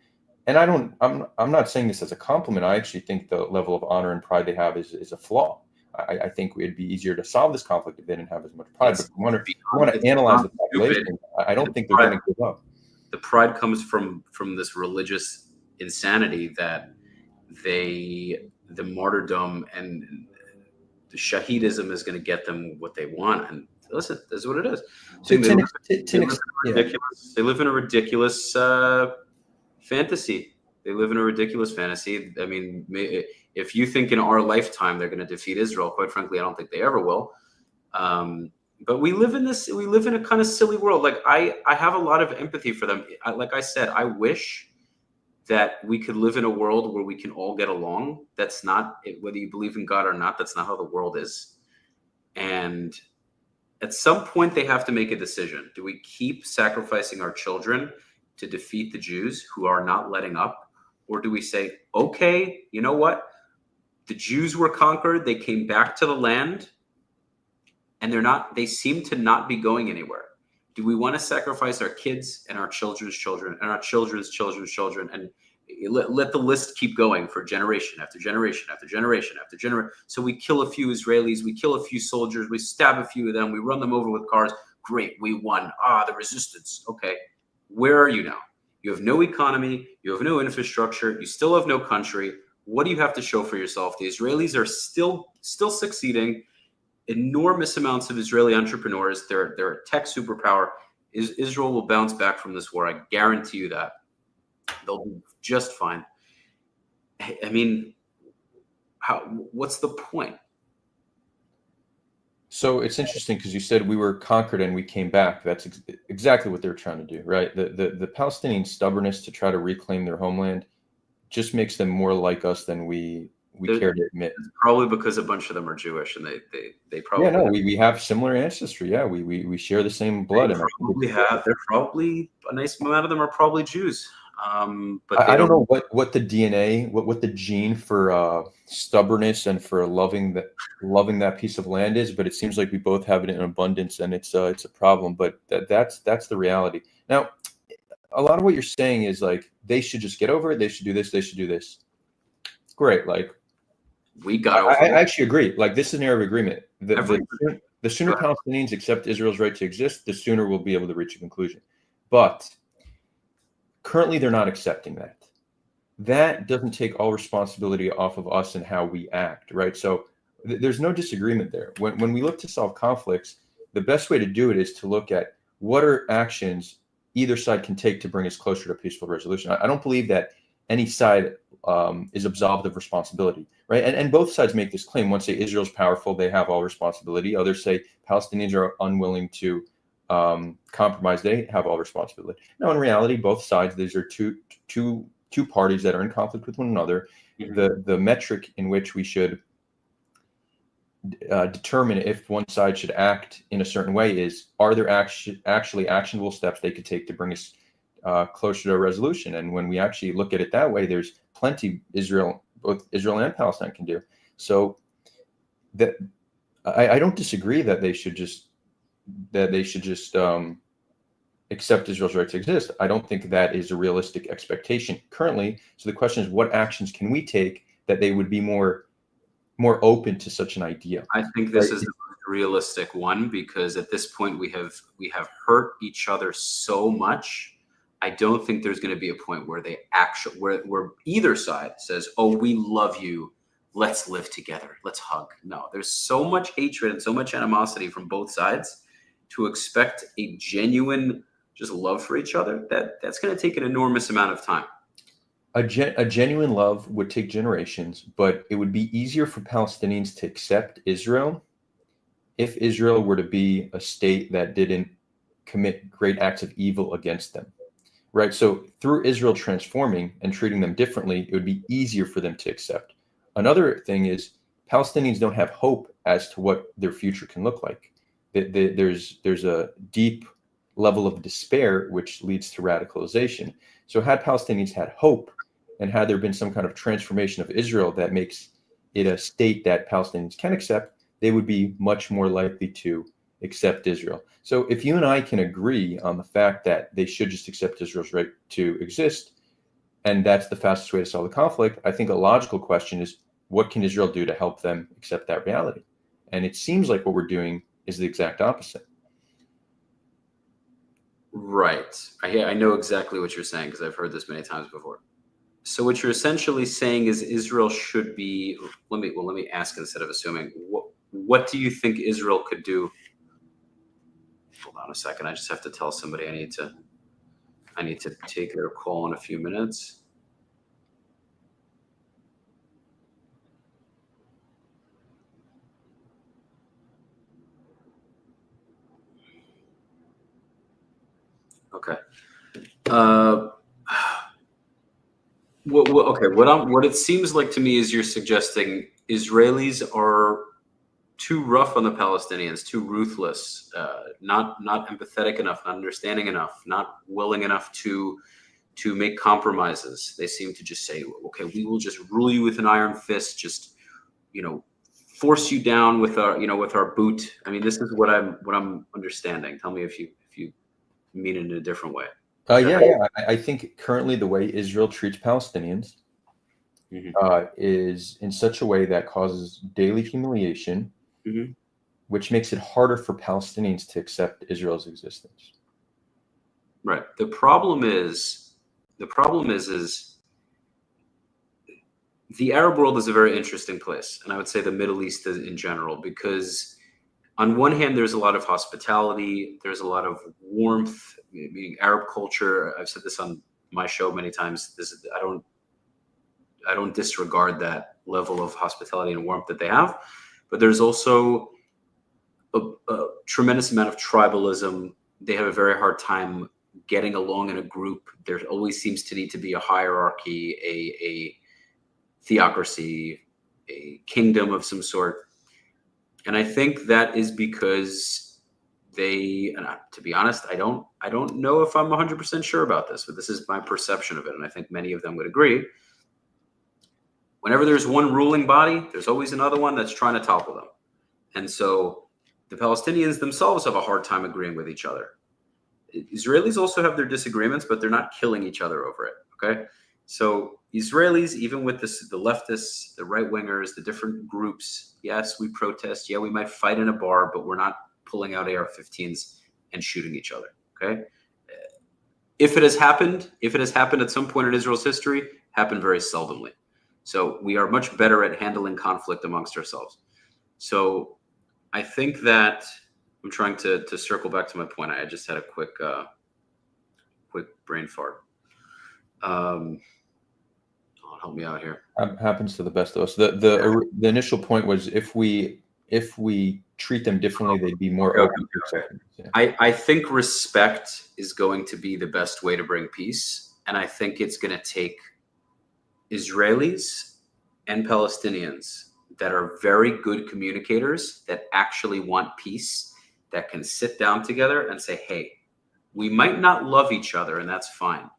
Speaker 1: And I'm not saying this as a compliment. I actually think the level of honor and pride they have is a flaw. I think it'd be easier to solve this conflict if they didn't have as much pride. But you want to analyze the population, I don't think they're going to give up.
Speaker 2: The pride comes from this religious insanity that the martyrdom and the shahidism is going to get them what they want. And listen, this is what it is. They live in a ridiculous fantasy. They live in a ridiculous fantasy. I mean, if you think in our lifetime they're going to defeat Israel, quite frankly, I don't think they ever will. But we live in a kind of silly world. Like I have a lot of empathy for them. Like I said, I wish that we could live in a world where we can all get along. That's not, whether you believe in God or not, that's not how the world is. And at some point they have to make a decision. Do we keep sacrificing our children to defeat the Jews who are not letting up? Or do we say, okay, you know what? The Jews were conquered. They came back to the land and they seem to not be going anywhere. Do we want to sacrifice our kids and our children's children and our children's children's children and let the list keep going for generation after generation after generation after generation? So we kill a few Israelis, we kill a few soldiers, we stab a few of them, we run them over with cars. Great, we won. The resistance. Okay, where are you now? You have no economy, you have no infrastructure, you still have no country. What do you have to show for yourself? The Israelis are still succeeding. Enormous amounts of Israeli entrepreneurs. They're a tech superpower. Israel will bounce back from this war. I guarantee you that. They'll do just fine. I mean, what's the point?
Speaker 1: So it's interesting because you said we were conquered and we came back. That's exactly what they're trying to do, right? The Palestinian stubbornness to try to reclaim their homeland just makes them more like us than we care to admit.
Speaker 2: It's probably because a bunch of them are Jewish and they probably
Speaker 1: we have similar ancestry. Yeah, we share the same blood.
Speaker 2: They're probably a nice amount of them are probably Jews. But
Speaker 1: I don't know what the DNA, what the gene for stubbornness and for loving that piece of land is, but it seems like we both have it in abundance, and it's a problem. But that's the reality. Now, a lot of what you're saying is like they should just get over it. They should do this. They should do this. Great, like. I actually agree. Like, this is an area of agreement. The sooner Palestinians accept Israel's right to exist, the sooner we'll be able to reach a conclusion. But currently, they're not accepting that. That doesn't take all responsibility off of us and how we act, right? So there's no disagreement there. When we look to solve conflicts, the best way to do it is to look at what are actions either side can take to bring us closer to peaceful resolution. I don't believe that any side is absolved of responsibility, right? And both sides make this claim. One say Israel's powerful, they have all responsibility. Others say Palestinians are unwilling to compromise, they have all responsibility. Now, in reality, both sides, these are two parties that are in conflict with one another. the metric in which we should determine if one side should act in a certain way is, are there actually actionable steps they could take to bring us closer to a resolution? And when we actually look at it that way, there's plenty both Israel and Palestine can do. So that I don't disagree that they should just accept Israel's right to exist. I don't think that is a realistic expectation currently. So the question is, what actions can we take that they would be more open to such an idea?
Speaker 2: I think this is the most realistic one, because at this point we have hurt each other so much. I don't think there's going to be a point where where either side says, "Oh, we love you. Let's live together. Let's hug." No, there's so much hatred and so much animosity from both sides. To expect a genuine just love for each other, that's going to take an enormous amount of time.
Speaker 1: A genuine love would take generations, but it would be easier for Palestinians to accept Israel if Israel were to be a state that didn't commit great acts of evil against them, right? So through Israel transforming and treating them differently, it would be easier for them to accept. Another thing is Palestinians don't have hope as to what their future can look like. There's a deep level of despair, which leads to radicalization. So had Palestinians had hope, and had there been some kind of transformation of Israel that makes it a state that Palestinians can accept, they would be much more likely to accept Israel. So if you and I can agree on the fact that they should just accept Israel's right to exist, and that's the fastest way to solve the conflict, I think a logical question is, what can Israel do to help them accept that reality? And it seems like what we're doing is the exact opposite.
Speaker 2: Right. I know exactly what you're saying, because I've heard this many times before. So what you're essentially saying is Israel should be, let me ask instead of assuming, what do you think Israel could do? Hold on a second. I just have to tell somebody I need to take their call in a few minutes. Okay. What it seems like to me is you're suggesting Israelis are too rough on the Palestinians, too ruthless, not empathetic enough, not understanding enough, not willing enough to make compromises. They seem to just say, "Okay, we will just rule you with an iron fist, just force you down with our boot." I mean, this is what I'm understanding. Tell me if you mean it in a different way.
Speaker 1: Yeah. I think currently the way Israel treats Palestinians is in such a way that causes daily humiliation, which makes it harder for Palestinians to accept Israel's existence.
Speaker 2: Right. The problem is the Arab world is a very interesting place, and I would say the Middle East in general, because on one hand, there's a lot of hospitality, there's a lot of warmth, meaning Arab culture. I've said this on my show many times. I don't disregard that level of hospitality and warmth that they have, but there's also a tremendous amount of tribalism. They have a very hard time getting along in a group. There always seems to need to be a hierarchy, a theocracy, a kingdom of some sort. And I think that is because to be honest, I don't know if I'm 100% sure about this, but this is my perception of it. And I think many of them would agree. Whenever there's one ruling body, there's always another one that's trying to topple them. And so the Palestinians themselves have a hard time agreeing with each other. Israelis also have their disagreements, but they're not killing each other over it. Okay. So Israelis, even with the leftists, the right wingers, the different groups, yes, we protest. Yeah, we might fight in a bar, but we're not pulling out AR-15s and shooting each other. Okay. If it has happened at some point in Israel's history, happened very seldomly. So we are much better at handling conflict amongst ourselves. So I think that I'm trying to circle back to my point. I just had a quick brain fart. Help me out here.
Speaker 1: Happens to the best of us. The initial point was if we treat them differently, they'd be more open to acceptance. Yeah.
Speaker 2: I think respect is going to be the best way to bring peace, and I think it's going to take Israelis and Palestinians that are very good communicators, that actually want peace, that can sit down together and say, hey, we might not love each other, and that's fine,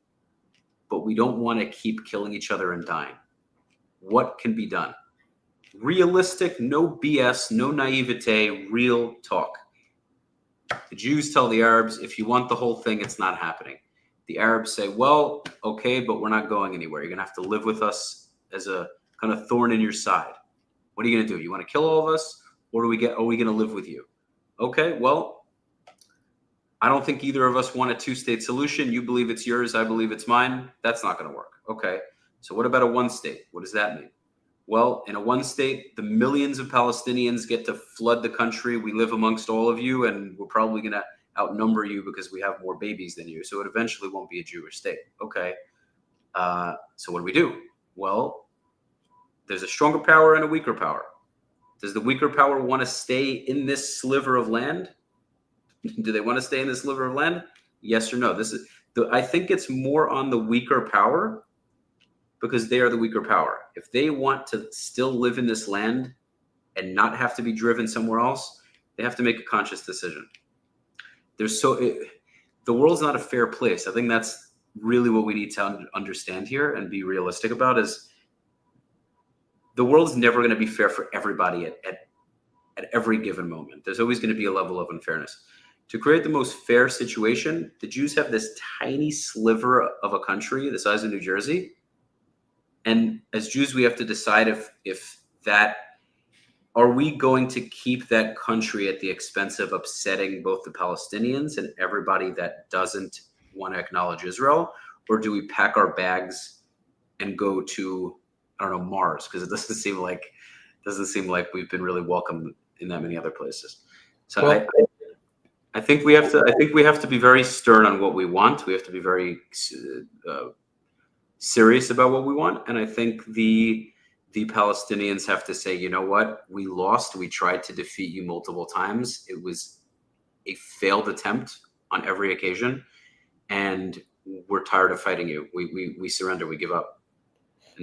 Speaker 2: but we don't want to keep killing each other and dying. What can be done? Realistic, no BS, no naivete, real talk. The Jews tell the Arabs, if you want the whole thing, it's not happening. The Arabs say, well, okay, but we're not going anywhere. You're going to have to live with us as a kind of thorn in your side. What are you going to do? You want to kill all of us, or are we going to live with you? Okay, well, I don't think either of us want a two-state solution. You believe it's yours, I believe it's mine. That's not going to work. Okay, so what about a one-state? What does that mean? Well, in a one-state, the millions of Palestinians get to flood the country. We live amongst all of you, and we're probably going to outnumber you because we have more babies than you. So it eventually won't be a Jewish state. Okay, so what do? Well, there's a stronger power and a weaker power. Does the weaker power want to stay in this sliver of land? Do they want to stay in this sliver of land? Yes or no? I think it's more on the weaker power, because they are the weaker power. If they want to still live in this land and not have to be driven somewhere else, they have to make a conscious decision. The world's not a fair place. I think that's really what we need to understand here and be realistic about, is the world's never going to be fair for everybody at every given moment. There's always going to be a level of unfairness. To create the most fair situation, the Jews have this tiny sliver of a country the size of New Jersey. And as Jews, we have to decide if are we going to keep that country at the expense of upsetting both the Palestinians and everybody that doesn't want to acknowledge Israel, or do we pack our bags and go to, I don't know, Mars? Because it doesn't seem like we've been really welcomed in that many other places. So well, I think we have to be very stern on what we want. We have to be very serious about what we want, and I think the Palestinians have to say, you know what, we lost. We tried to defeat you multiple times. It was a failed attempt on every occasion, and we're tired of fighting you. We surrender. We give up.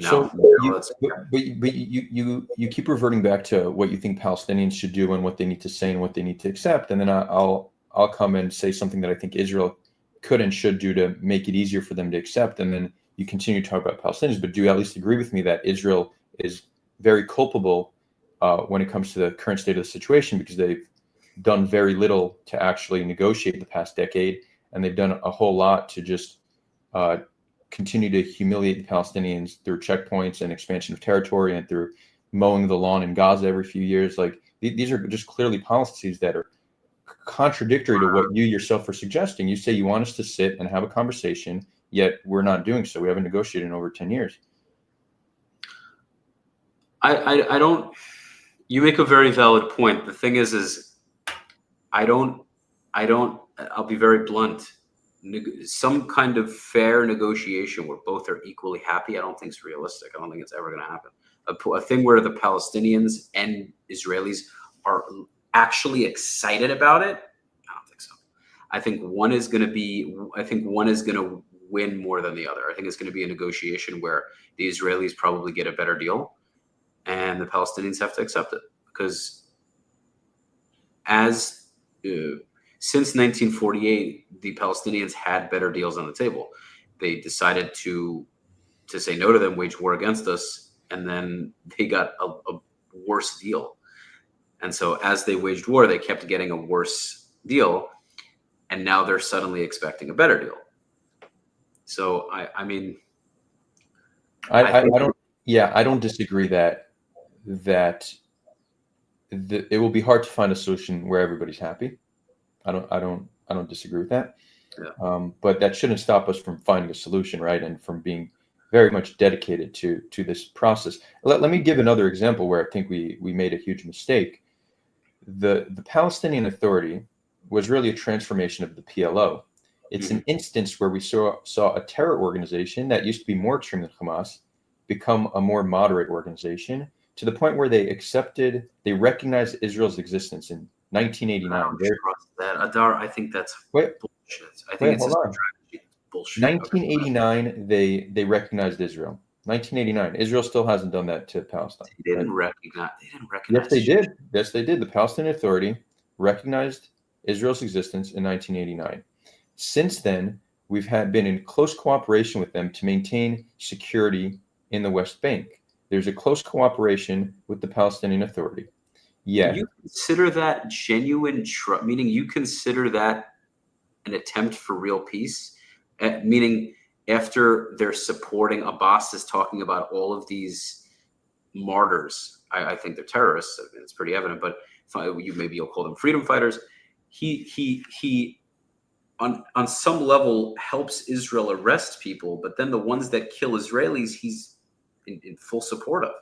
Speaker 1: So you keep reverting back to what you think Palestinians should do and what they need to say and what they need to accept, and then I'll come and say something that I think Israel could and should do to make it easier for them to accept, and then you continue to talk about Palestinians. But do you at least agree with me that Israel is very culpable when it comes to the current state of the situation, because they've done very little to actually negotiate the past decade, and they've done a whole lot to just continue to humiliate the Palestinians through checkpoints and expansion of territory and through mowing the lawn in Gaza every few years? Like these are just clearly policies that are contradictory to what you yourself are suggesting. You say you want us to sit and have a conversation, yet we're not doing so. We haven't negotiated in over 10 years.
Speaker 2: I don't, you make a very valid point. The thing is I'll be very blunt. Some kind of fair negotiation where both are equally happy, I don't think it's realistic. I don't think it's ever going to happen. A thing where the Palestinians and Israelis are actually excited about it, I don't think so. I think one is going to win more than the other. I think it's going to be a negotiation where the Israelis probably get a better deal and the Palestinians have to accept it, because since 1948, the Palestinians had better deals on the table. They decided to say no to them, wage war against us, and then they got a worse deal. And so as they waged war, they kept getting a worse deal, and now they're suddenly expecting a better deal. So I
Speaker 1: don't disagree that it will be hard to find a solution where everybody's happy. I don't disagree with that. Yeah. But that shouldn't stop us from finding a solution, right? And from being very much dedicated to this process. Let me give another example where I think we made a huge mistake. The Palestinian Authority was really a transformation of the PLO. It's an instance where we saw a terror organization that used to be more extreme than Hamas become a more moderate organization, to the point where they recognized Israel's existence in 1989.
Speaker 2: I don't trust that, Adar. I think that's bullshit. I think it's bullshit.
Speaker 1: 1989, they recognized Israel. 1989. Israel still hasn't done that to Palestine.
Speaker 2: They didn't recognize. They didn't
Speaker 1: Yes,
Speaker 2: recognize.
Speaker 1: they did. Yes, they did. The Palestinian Authority recognized Israel's existence in 1989. Since then, we've been in close cooperation with them to maintain security in the West Bank. There's a close cooperation with the Palestinian Authority. Yeah.
Speaker 2: You consider that genuine trust, meaning you consider that an attempt for real peace, meaning after they're supporting Abbas is talking about all of these martyrs. I think they're terrorists. I mean, it's pretty evident, but you'll call them freedom fighters. He on some level helps Israel arrest people, but then the ones that kill Israelis, he's in full support of.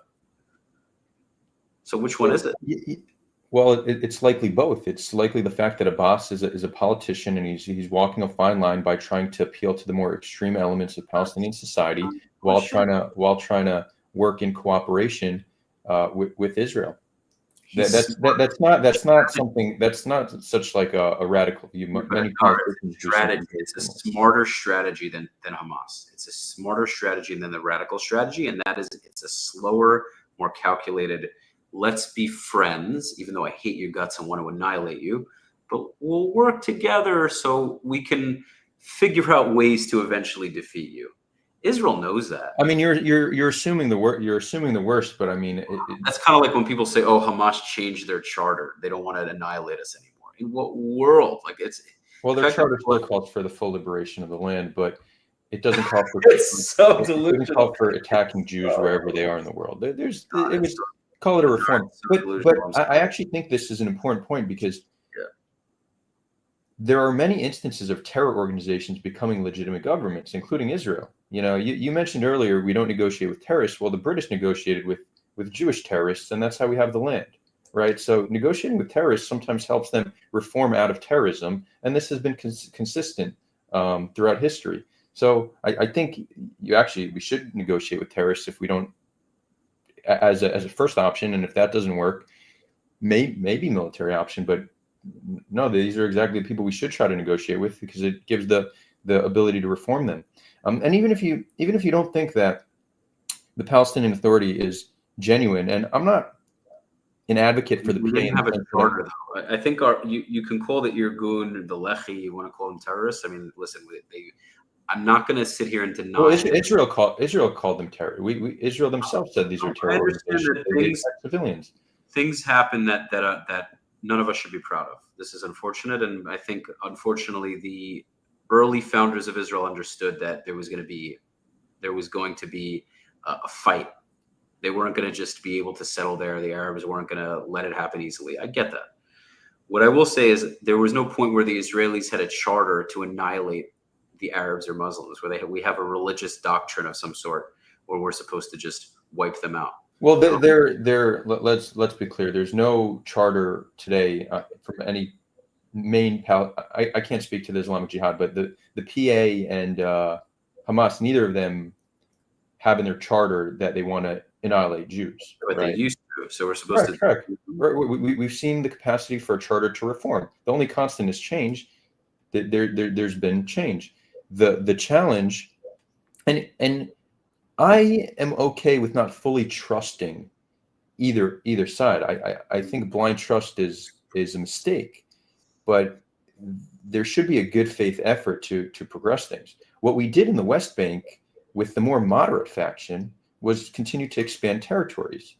Speaker 2: So which one is it?
Speaker 1: Well, it's likely both. It's likely the fact that Abbas is a politician, and he's walking a fine line by trying to appeal to the more extreme elements of Palestinian society while trying to work in cooperation with Israel. That's not such like a radical view. Many politicians
Speaker 2: strategy. It's a smarter strategy than Hamas. It's a smarter strategy than the radical strategy, and that is it's a slower, more calculated. Let's be friends, even though I hate your guts and want to annihilate you, but we'll work together so we can figure out ways to eventually defeat you. Israel knows that.
Speaker 1: I mean, you're assuming the worst. You're assuming the worst, but I mean,
Speaker 2: that's kind of like when people say, "Oh, Hamas changed their charter; they don't want to annihilate us anymore." In what world? Like
Speaker 1: their charter still calls for the full liberation of the land, but it doesn't call for
Speaker 2: it doesn't
Speaker 1: call for attacking Jews wherever they are in the world. Call it a reform, but I actually think this is an important point because there are many instances of terror organizations becoming legitimate governments, including Israel. You know, you mentioned earlier we don't negotiate with terrorists. Well, the British negotiated with Jewish terrorists, and that's how we have the land, right? So negotiating with terrorists sometimes helps them reform out of terrorism, and this has been consistent throughout history. So I think we should negotiate with terrorists if we don't, as a first option, and if that doesn't work, maybe military option, but no, these are exactly the people we should try to negotiate with because it gives the ability to reform them. And even if you don't think that the Palestinian Authority is genuine, and I'm not an advocate for the PA.
Speaker 2: Have a charter, though. I think you can call that Irgun, the Lehi, you want to call them terrorists. I mean, listen, I'm not going to sit here and deny.
Speaker 1: Well, Israel called them terrorists. Israel themselves said these are terror organizations. Civilians.
Speaker 2: Things happen that none of us should be proud of. This is unfortunate, and I think unfortunately the early founders of Israel understood that there was going to be a fight. They weren't going to just be able to settle there. The Arabs weren't going to let it happen easily. I get that. What I will say is there was no point where the Israelis had a charter to annihilate the Arabs or Muslims, where we have a religious doctrine of some sort where we're supposed to just wipe them out.
Speaker 1: Well, let's be clear. There's no charter today from any main. I can't speak to the Islamic Jihad, but the PA and Hamas, neither of them have in their charter that they want to annihilate Jews.
Speaker 2: But right? They used to, so we're supposed to.
Speaker 1: Correct. We've seen the capacity for a charter to reform. The only constant is change. There's been change. The challenge, and I am okay with not fully trusting either side. I think blind trust is a mistake, but there should be a good faith effort to progress things. What we did in the West Bank with the more moderate faction was continue to expand territories.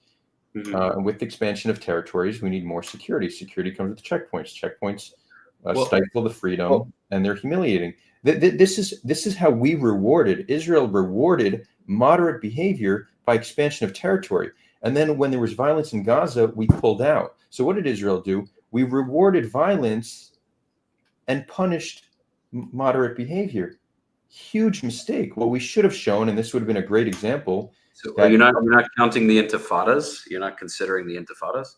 Speaker 1: And with the expansion of territories, we need more security. Security comes with checkpoints. Checkpoints stifle the freedom, and they're humiliating. This is how we Israel rewarded moderate behavior by expansion of territory. And then when there was violence in Gaza, we pulled out. So what did Israel do? We rewarded violence and punished moderate behavior. Huge mistake. What we should have shown, and this would have been a great example.
Speaker 2: So you're not counting the intifadas? You're not considering the intifadas?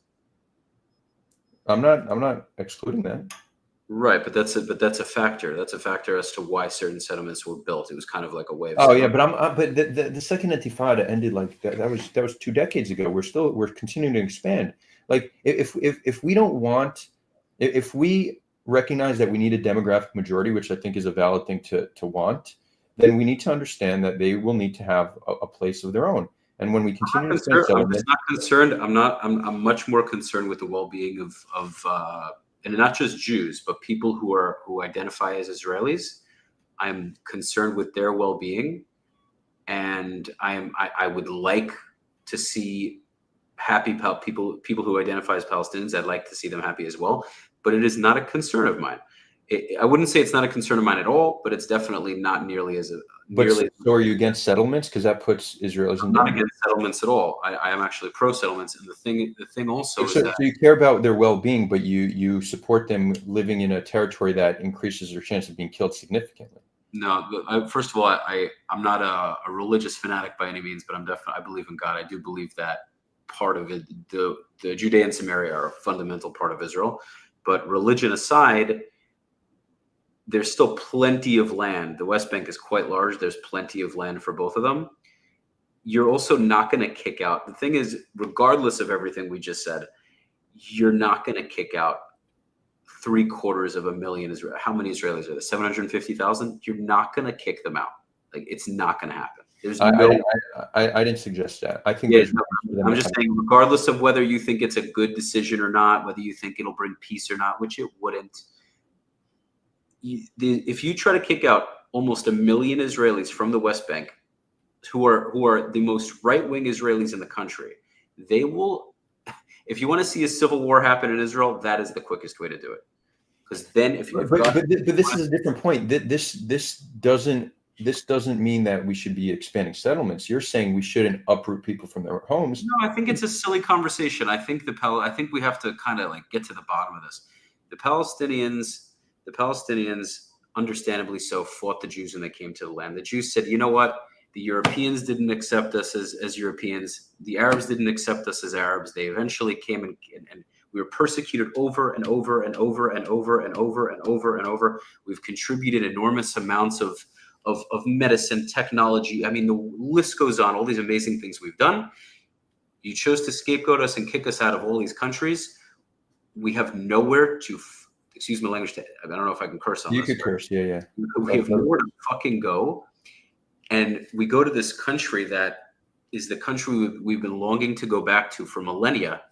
Speaker 1: I'm not excluding that.
Speaker 2: Right, but that's a factor. That's a factor as to why certain settlements were built. It was kind of like a way of.
Speaker 1: Oh yeah, but the second Intifada ended like that. That was 2 decades ago. We're continuing to expand. Like if we don't want, if we recognize that we need a demographic majority, which I think is a valid thing to want, then we need to understand that they will need to have a place of their own. And when we continue to expand
Speaker 2: I'm
Speaker 1: settlement,
Speaker 2: just not concerned. I'm much more concerned with the well-being of and not just Jews, but people who identify as Israelis. I'm concerned with their well-being, and I would like to see happy people who identify as Palestinians. I'd like to see them happy as well, but it is not a concern of mine. I wouldn't say it's not a concern of mine at all, but it's definitely not nearly as nearly.
Speaker 1: So are you against settlements? Because that puts Israelis in
Speaker 2: I'm not
Speaker 1: danger.
Speaker 2: against settlements at all. I am actually pro settlements, and the thing also is that
Speaker 1: So you care about their well-being, but you support them living in a territory that increases their chance of being killed significantly.
Speaker 2: no. First of all, I'm not a religious fanatic by any means, but I believe in God. I do believe that part of it, the Judea and Samaria are a fundamental part of Israel. But religion aside, there's still plenty of land. The West Bank is quite large. There's plenty of land for both of them. You're also not going to kick out. The thing is, regardless of everything we just said, you're not going to kick out 750,000 Israel. How many Israelis are there? 750,000. You're not going to kick them out. Like, it's not going to happen. There's
Speaker 1: I didn't suggest that. I think
Speaker 2: I'm just saying, regardless of whether you think it's a good decision or not, whether you think it'll bring peace or not, which it wouldn't. If you try to kick out almost 1 million Israelis from the West Bank, who are the most right-wing Israelis in the country, they will. If you want to see a civil war happen in Israel, that is the quickest way to do it. Because then, if you
Speaker 1: but this is a different point. This doesn't mean that we should be expanding settlements. You're saying we shouldn't uproot people from their homes.
Speaker 2: No, I think it's a silly conversation. I think we have to kind of like get to the bottom of this. The Palestinians, understandably so, fought the Jews when they came to the land. The Jews said, you know what? The Europeans didn't accept us as Europeans. The Arabs didn't accept us as Arabs. They eventually came and we were persecuted over and over and over and over and over and over and over. We've contributed enormous amounts of medicine, technology. I mean, the list goes on, all these amazing things we've done. You chose to scapegoat us and kick us out of all these countries. We have nowhere to, excuse my language, I don't know if I can curse on this.
Speaker 1: You could curse, yeah.
Speaker 2: We have nowhere to fucking go. And we go to this country that is the country we've been longing to go back to for millennia.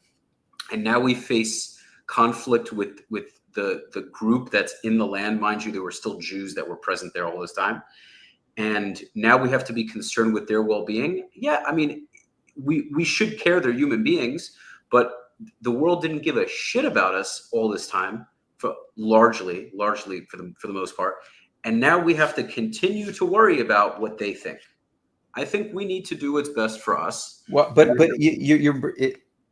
Speaker 2: And now we face conflict with the group that's in the land. Mind you, there were still Jews that were present there all this time. And now we have to be concerned with their well-being. Yeah, I mean, we should care, they're human beings, but the world didn't give a shit about us all this time, largely for the most part. And now we have to continue to worry about what they think. I think we need to do what's best for us.
Speaker 1: Well, but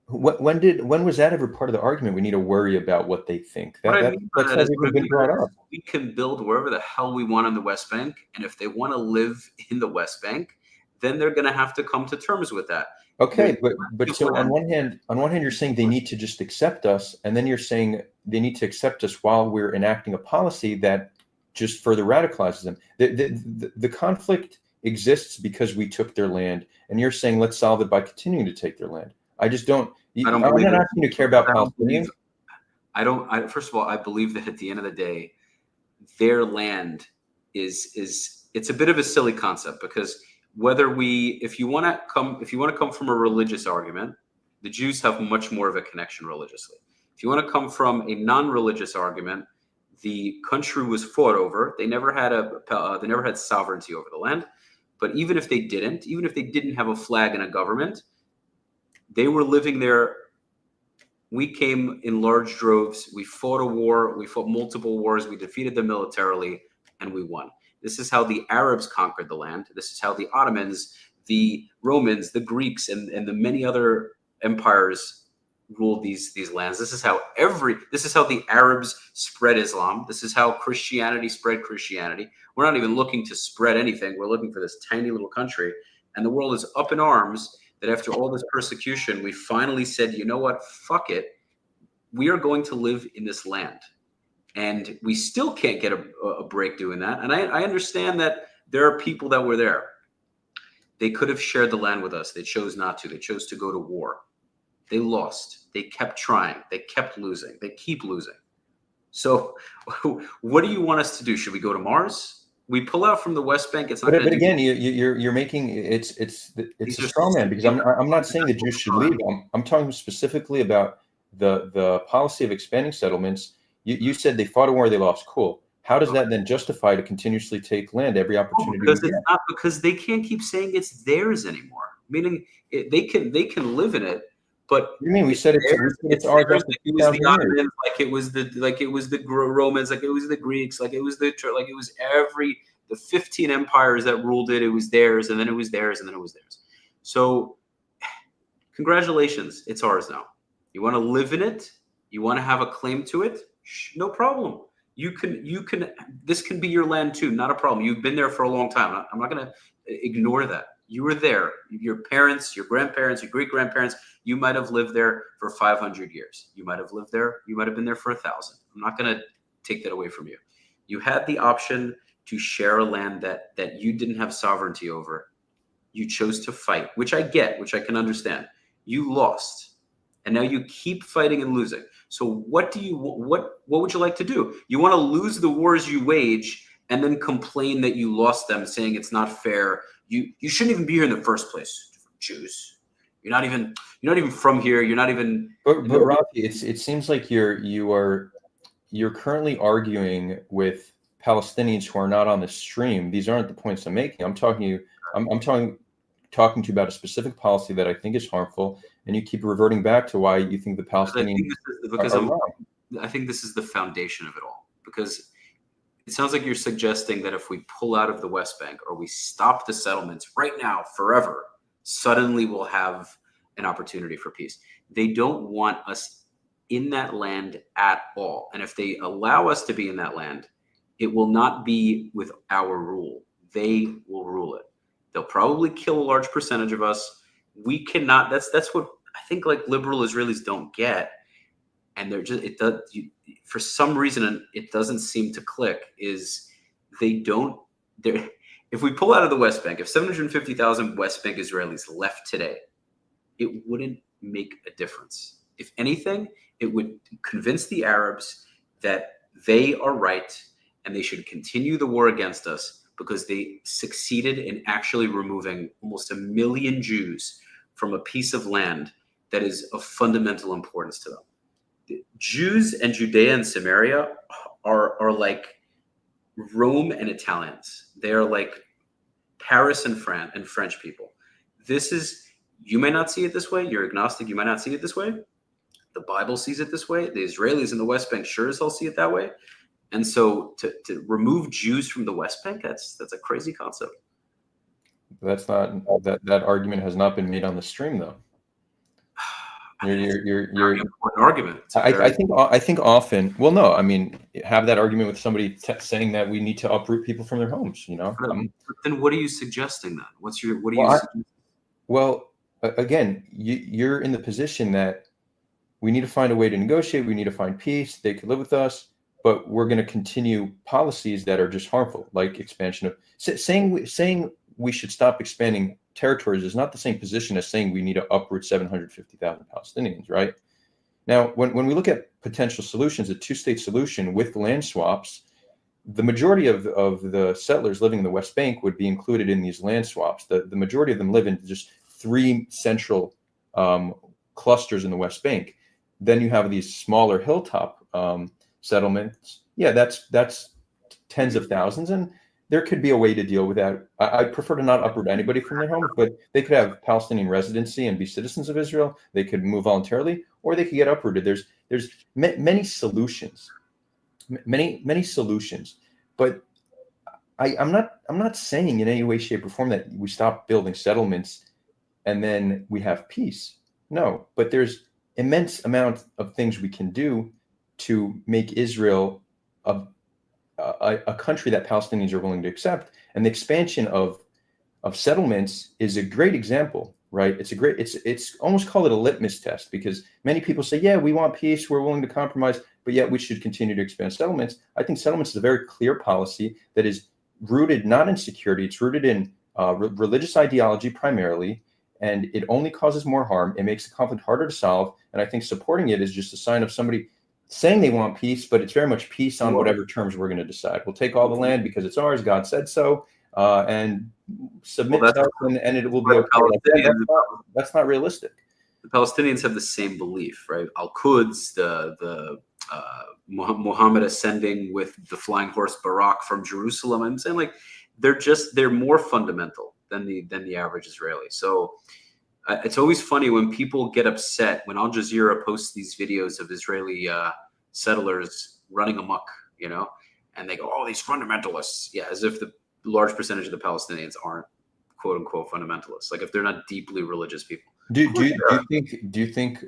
Speaker 1: when was that ever part of the argument? We need to worry about what they think. That's never been brought up.
Speaker 2: We can build wherever the hell we want on the West Bank, and if they want to live in the West Bank, then they're going to have to come to terms with that.
Speaker 1: Okay, but so on one hand, you're saying they need to just accept us, and then you're saying they need to accept us while we're enacting a policy that just further radicalizes them. The conflict exists because we took their land, and you're saying let's solve it by continuing to take their land. I just don't. I'm not asking you to care about Palestinians.
Speaker 2: First of all, I believe that at the end of the day, their land it's a bit of a silly concept, because if you want to come from a religious argument, the Jews have much more of a connection religiously. If you want to come from a non-religious argument, the country was fought over. They never had sovereignty over the land. But even if they didn't have a flag and a government, they were living there. We came in large droves. We fought a war. We fought multiple wars. We defeated them militarily, and we won. This is how the Arabs conquered the land. This is how the Ottomans, the Romans, the Greeks, and the many other empires ruled these lands. This is how the Arabs spread Islam. This is how Christianity spread Christianity. We're not even looking to spread anything. We're looking for this tiny little country, and the world is up in arms that after all this persecution, we finally said, you know what, fuck it. We are going to live in this land. And we still can't get a break doing that. And I understand that there are people that were there. They could have shared the land with us. They chose not to. They chose to go to war. They lost. They kept trying. They kept losing. They keep losing. So what do you want us to do? Should we go to Mars? we pull out from the West Bank, it's not.
Speaker 1: But again, you're making it's a straw man, because I'm not saying the Jews should leave. I'm talking specifically about the policy of expanding settlements. You said they fought a war, they lost. Cool. How does that then justify to continuously take land every opportunity?
Speaker 2: Because it's not, because they can't keep saying it's theirs anymore. Meaning they can live in it, but
Speaker 1: what do you mean? We said it's ours after 2,000 years.
Speaker 2: Like it was the Romans, like it was the Greeks, like it was the 15 empires that ruled it. It was theirs, and then it was theirs, and then it was theirs. So, congratulations, it's ours now. You want to live in it? You want to have a claim to it? No problem. You can. This can be your land too. Not a problem. You've been there for a long time. I'm not going to ignore that. You were there. Your parents, your grandparents, your great grandparents. You might have lived there for 500 years. You might have lived there. You might have been there for 1,000. I'm not going to take that away from you. You had the option to share a land that you didn't have sovereignty over. You chose to fight, which I get, which I can understand. You lost, and now you keep fighting and losing. So what would you like to do? You want to lose the wars you wage and then complain that you lost them, saying it's not fair. You shouldn't even be here in the first place. Jews, you're not even from here. You're not even.
Speaker 1: But Rafi, it seems like you're currently arguing with Palestinians who are not on the stream. These aren't the points I'm making. I'm talking to you about a specific policy that I think is harmful, and you keep reverting back to why you think the Palestinians are wrong.
Speaker 2: I think this is the foundation of it all, because it sounds like you're suggesting that if we pull out of the West Bank or we stop the settlements right now forever, suddenly we'll have an opportunity for peace. They don't want us in that land at all. And if they allow us to be in that land, it will not be with our rule. They will rule it. They'll probably kill a large percentage of us. We cannot. That's what I think. Like liberal Israelis don't get, and they're just for some reason it doesn't seem to click. Is they don't. If we pull out of the West Bank, if 750,000 West Bank Israelis left today, it wouldn't make a difference. If anything, it would convince the Arabs that they are right and they should continue the war against us, because they succeeded in actually removing almost 1 million Jews from a piece of land that is of fundamental importance to them. The Jews and Judea and Samaria are like Rome and Italians. They are like Paris and France and French people. You may not see it this way. You're agnostic. You might not see it this way. The Bible sees it this way. The Israelis in the West Bank sure as hell see it that way. And so to remove Jews from the West Bank, that's a crazy concept.
Speaker 1: That's not that argument has not been made on the stream, though. You're
Speaker 2: very important argument.
Speaker 1: I think often. Well, no, I mean, have that argument with somebody saying that we need to uproot people from their homes.
Speaker 2: But then, what are you suggesting then?
Speaker 1: Well, again, you're in the position that we need to find a way to negotiate. We need to find peace. They could live with us, but we're going to continue policies that are just harmful, like expansion of saying we should stop expanding territories is not the same position as saying we need to uproot 750,000 Palestinians, right? Now, when we look at potential solutions, a two-state solution with land swaps, the majority of the settlers living in the West Bank would be included in these land swaps. The majority of them live in just 3 central clusters in the West Bank. Then you have these smaller hilltop settlements. Yeah, that's tens of thousands, and there could be a way to deal with that. I prefer to not uproot anybody from their homes, but they could have Palestinian residency and be citizens of Israel. They could move voluntarily, or they could get uprooted. There's many solutions, many solutions. But I'm not saying in any way, shape, or form that we stop building settlements and then we have peace. No, but there's immense amount of things we can do to make Israel a country that Palestinians are willing to accept. And the expansion of settlements is a great example, right? It's almost call it a litmus test, because many people say, yeah, we want peace, we're willing to compromise, but yet we should continue to expand settlements. I think settlements is a very clear policy that is rooted not in security, it's rooted in religious ideology primarily, and it only causes more harm. It makes the conflict harder to solve. And I think supporting it is just a sign of somebody saying they want peace, but it's very much peace on
Speaker 2: Well,
Speaker 1: whatever terms we're going to decide. We'll take all the land because it's ours. God said so, and submit
Speaker 2: well,
Speaker 1: to us, and it will be
Speaker 2: the
Speaker 1: okay. Like, that's not realistic.
Speaker 2: The Palestinians have the same belief, right? Al-Quds, the Muhammad ascending with the flying horse Barak from Jerusalem. I'm saying, like, they're more fundamental than the average Israeli. So it's always funny when people get upset when Al Jazeera posts these videos of Israeli settlers running amok, and they go, "Oh, these fundamentalists," yeah, as if the large percentage of the Palestinians aren't quote unquote fundamentalists, like if they're not deeply religious people.
Speaker 1: Do you think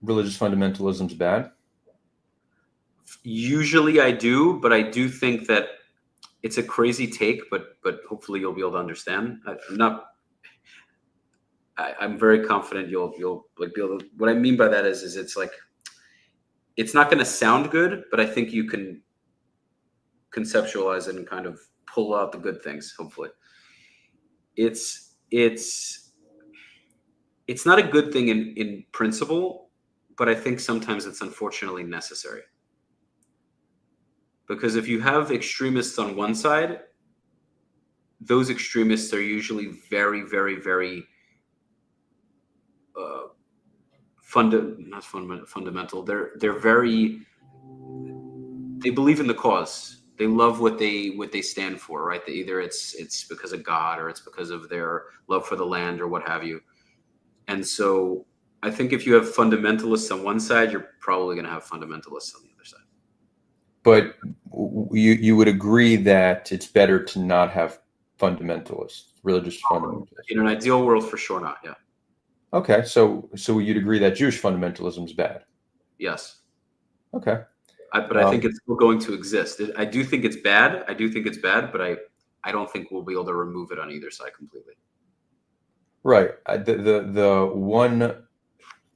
Speaker 1: religious fundamentalism is bad?
Speaker 2: Usually I do, but I do think that it's a crazy take, but hopefully you'll be able to understand. I'm very confident you'll like be able to. What I mean by that is it's like, it's not going to sound good, but I think you can conceptualize it and kind of pull out the good things. Hopefully, it's not a good thing in principle, but I think sometimes it's unfortunately necessary. Because if you have extremists on one side, those extremists are usually very, very, very fundamental. They're very. They believe in the cause. They love what they stand for, right? Either it's because of God or it's because of their love for the land or what have you. And so I think if you have fundamentalists on one side, you're probably going to have fundamentalists on the other side.
Speaker 1: But you would agree that it's better to not have fundamentalists, religious fundamentalists.
Speaker 2: In an ideal world, for sure not. Yeah.
Speaker 1: Okay, so you'd agree that Jewish fundamentalism is bad?
Speaker 2: Yes.
Speaker 1: Okay.
Speaker 2: But I think it's still going to exist. I do think it's bad. But I don't think we'll be able to remove it on either side completely.
Speaker 1: Right. The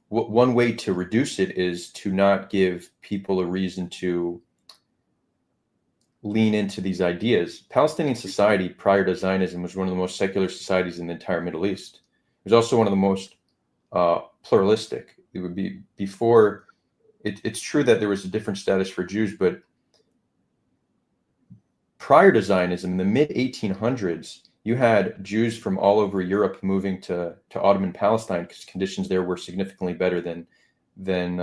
Speaker 1: one way to reduce it is to not give people a reason to lean into these ideas. Palestinian society prior to Zionism was one of the most secular societies in the entire Middle East. It was also one of the most pluralistic. It would be before. It's true that there was a different status for Jews, but prior to Zionism, in the mid 1800s, you had Jews from all over Europe moving to Ottoman Palestine because conditions there were significantly better than in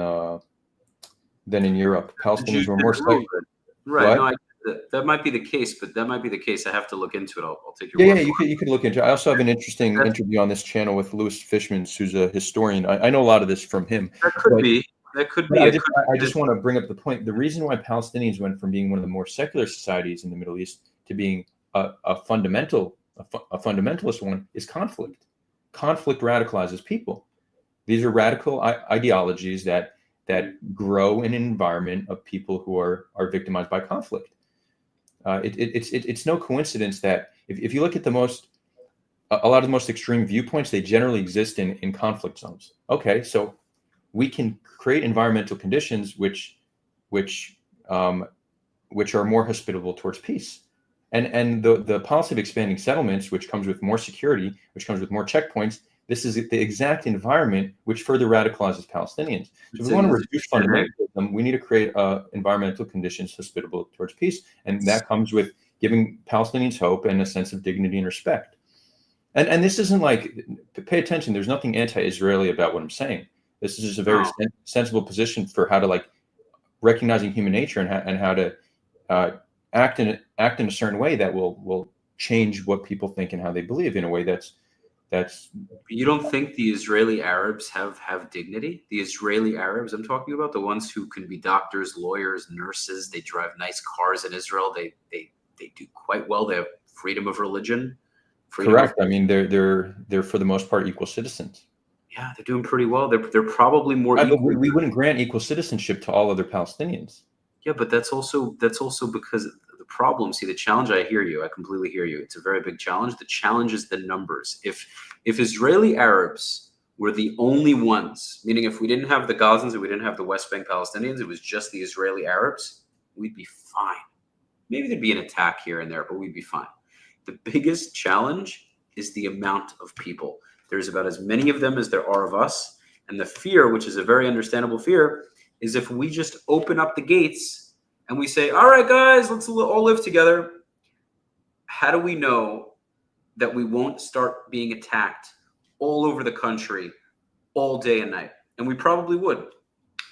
Speaker 1: Europe. Palestinians were more secular.
Speaker 2: Right. What? No, that might be the case, but that might be the case. I have to look into it. I'll take your
Speaker 1: word.
Speaker 2: Yeah,
Speaker 1: you could look into it. I also have an interesting interview on this channel with Louis Fishman, who's a historian. I know a lot of this from him.
Speaker 2: That could be.
Speaker 1: I just want to bring up the point. The reason why Palestinians went from being one of the more secular societies in the Middle East to being a fundamentalist one is conflict. Conflict radicalizes people. These are radical ideologies that grow in an environment of people who are victimized by conflict. It's no coincidence that if you look at a lot of the most extreme viewpoints, they generally exist in conflict zones. Okay, so we can create environmental conditions which are more hospitable towards peace. And the policy of expanding settlements, which comes with more security, which comes with more checkpoints, this is the exact environment which further radicalizes Palestinians. So if we want to reduce fundamentalism, we need to create environmental conditions hospitable towards peace. And that comes with giving Palestinians hope and a sense of dignity and respect. And this isn't like, pay attention, there's nothing anti-Israeli about what I'm saying. This is just a very sensible position for how to recognizing human nature and how to act in a certain way that will change what people think and how they believe in a way that's.
Speaker 2: You don't think the Israeli Arabs have dignity? The Israeli Arabs, I'm talking about the ones who can be doctors, lawyers, nurses. They drive nice cars in Israel. They do quite well. They have freedom of religion.
Speaker 1: Correct. I mean, they're for the most part equal citizens.
Speaker 2: Yeah, they're doing pretty well. They're probably more.
Speaker 1: We wouldn't grant equal citizenship to all other Palestinians.
Speaker 2: Yeah, but that's also because the problem. See, the challenge. I hear you. I completely hear you. It's a very big challenge. The challenge is the numbers. If Israeli Arabs were the only ones, meaning if we didn't have the Gazans and we didn't have the West Bank Palestinians, it was just the Israeli Arabs, we'd be fine. Maybe there'd be an attack here and there, but we'd be fine. The biggest challenge is the amount of people. There's about as many of them as there are of us. And the fear, which is a very understandable fear, is if we just open up the gates and we say, all right, guys, let's all live together. How do we know that we won't start being attacked all over the country all day and night? And we probably would.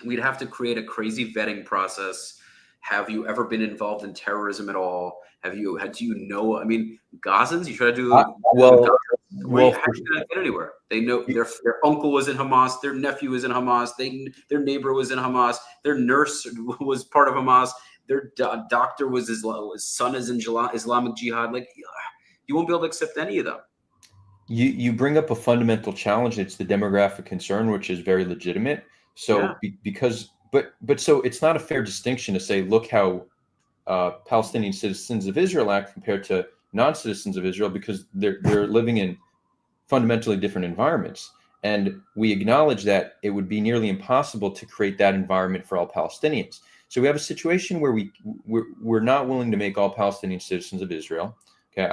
Speaker 2: We'd have to create a crazy vetting process. Have you ever been involved in terrorism at all? Do you know? I mean, Gazans, you try to do how are you gonna get anywhere? They know their uncle was in Hamas, their nephew was in Hamas, their neighbor was in Hamas, their nurse was part of Hamas, their doctor was his son is in Islamic Jihad. Like, you won't be able to accept any of them.
Speaker 1: You bring up a fundamental challenge. It's the demographic concern, which is very legitimate. So so it's not a fair distinction to say, look how Palestinian citizens of Israel act compared to non-citizens of Israel, because they're living in fundamentally different environments. And we acknowledge that it would be nearly impossible to create that environment for all Palestinians. So we have a situation where we're not willing to make all Palestinian citizens of Israel. Okay,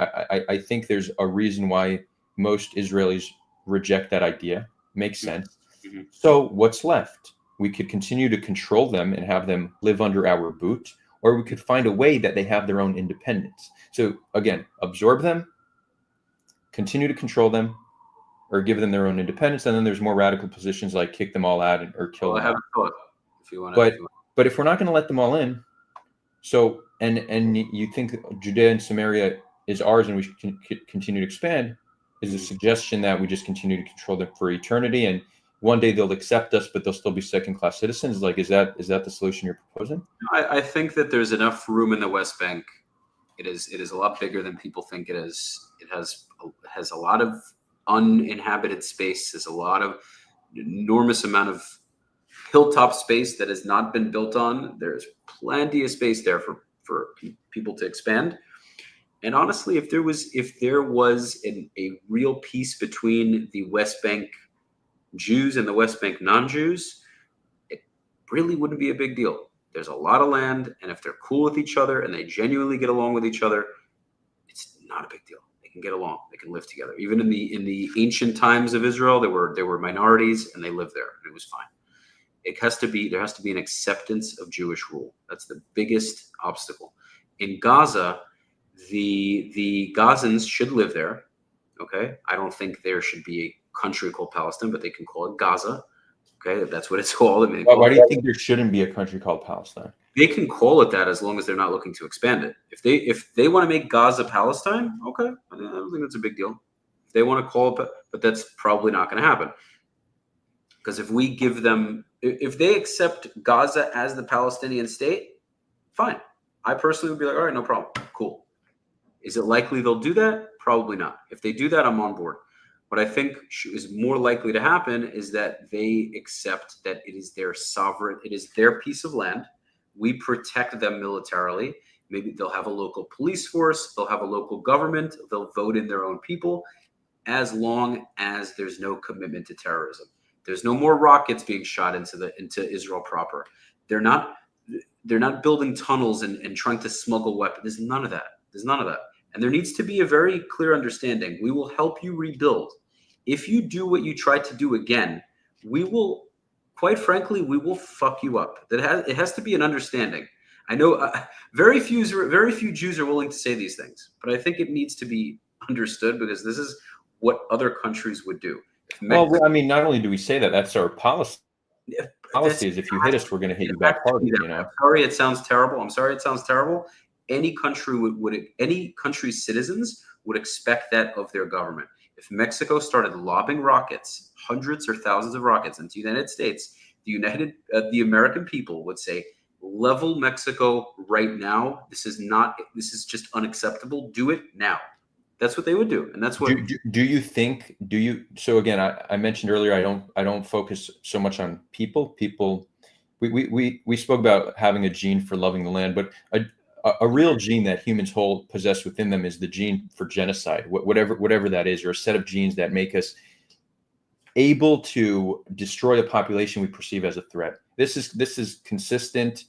Speaker 1: I think there's a reason why most Israelis reject that idea. Makes sense.
Speaker 2: Mm-hmm.
Speaker 1: So what's left? We could continue to control them and have them live under our boot, or we could find a way that they have their own independence. So again, absorb them, continue to control them, or give them their own independence. And then there's more radical positions like kick them all out or kill them.
Speaker 2: I have a thought if you want.
Speaker 1: But if we're not going to let them all in, so and you think Judea and Samaria is ours and we should continue to expand, is a suggestion that we just continue to control them for eternity, and one day they'll accept us, but they'll still be second-class citizens. Like, is that the solution you're proposing?
Speaker 2: I think that there's enough room in the West Bank. It is a lot bigger than people think it is. It has a lot of uninhabited space. There's a lot of enormous amount of hilltop space that has not been built on. There's plenty of space there for people to expand. And honestly, if there was a real peace between the West Bank Jews and the West Bank non-Jews, it really wouldn't be a big deal. There's a lot of land, and if they're cool with each other and they genuinely get along with each other, it's not a big deal. They can get along. They can live together. Even in the ancient times of Israel, there were minorities and they lived there, and it was fine. There has to be an acceptance of Jewish rule. That's the biggest obstacle. In Gaza, the Gazans should live there. Okay, I don't think there should be a country called Palestine, but they can call it Gaza. Okay, that's what it's called. I mean,
Speaker 1: why do you think there shouldn't be a country called Palestine?
Speaker 2: They can call it that as long as they're not looking to expand it. If they want to make Gaza Palestine, okay, I don't think that's a big deal. If they want to call it, but that's probably not going to happen. Because if they accept Gaza as the Palestinian state, fine. I personally would be like, all right, no problem, cool. Is it likely they'll do that? Probably not. If they do that, I'm on board. What I think is more likely to happen is that they accept that it is their sovereign, it is their piece of land. We protect them militarily. Maybe they'll have a local police force, they'll have a local government, they'll vote in their own people, as long as there's no commitment to terrorism. There's no more rockets being shot into Israel proper. They're not building tunnels and trying to smuggle weapons. There's none of that. And there needs to be a very clear understanding. We will help you rebuild. If you do what you tried to do again, we will, quite frankly, we will fuck you up. It has to be an understanding. I know very few Jews are willing to say these things, but I think it needs to be understood because this is what other countries would do.
Speaker 1: Well, I mean, not only do we say that, that's our policy. Policy is if you hit us, we're going to hit you back hard. You know.
Speaker 2: I'm sorry, it sounds terrible. Any country's citizens would expect that of their government. If Mexico started lobbing rockets, hundreds or thousands of rockets into the United States, the American people would say, level Mexico right now. This is just unacceptable. Do it now. That's what they would do. And that's what so again, I mentioned earlier, I don't focus so much on people. We spoke about having a gene for loving the land, but a real gene that humans possess within them is the gene for genocide, whatever that is, or a set of genes that make us able to destroy a population we perceive as a threat. This is consistent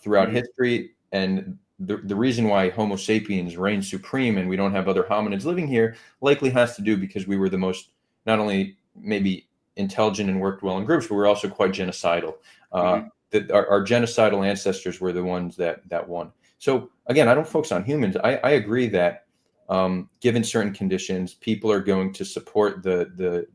Speaker 2: throughout history, and the reason why Homo sapiens reigns supreme and we don't have other hominids living here likely has to do because we were the most, not only maybe
Speaker 1: intelligent and worked well in groups, but we're also quite genocidal.
Speaker 2: Mhm.
Speaker 1: That our genocidal ancestors were the ones that won. So again, I don't focus on humans. I agree that given certain conditions, people are going to support the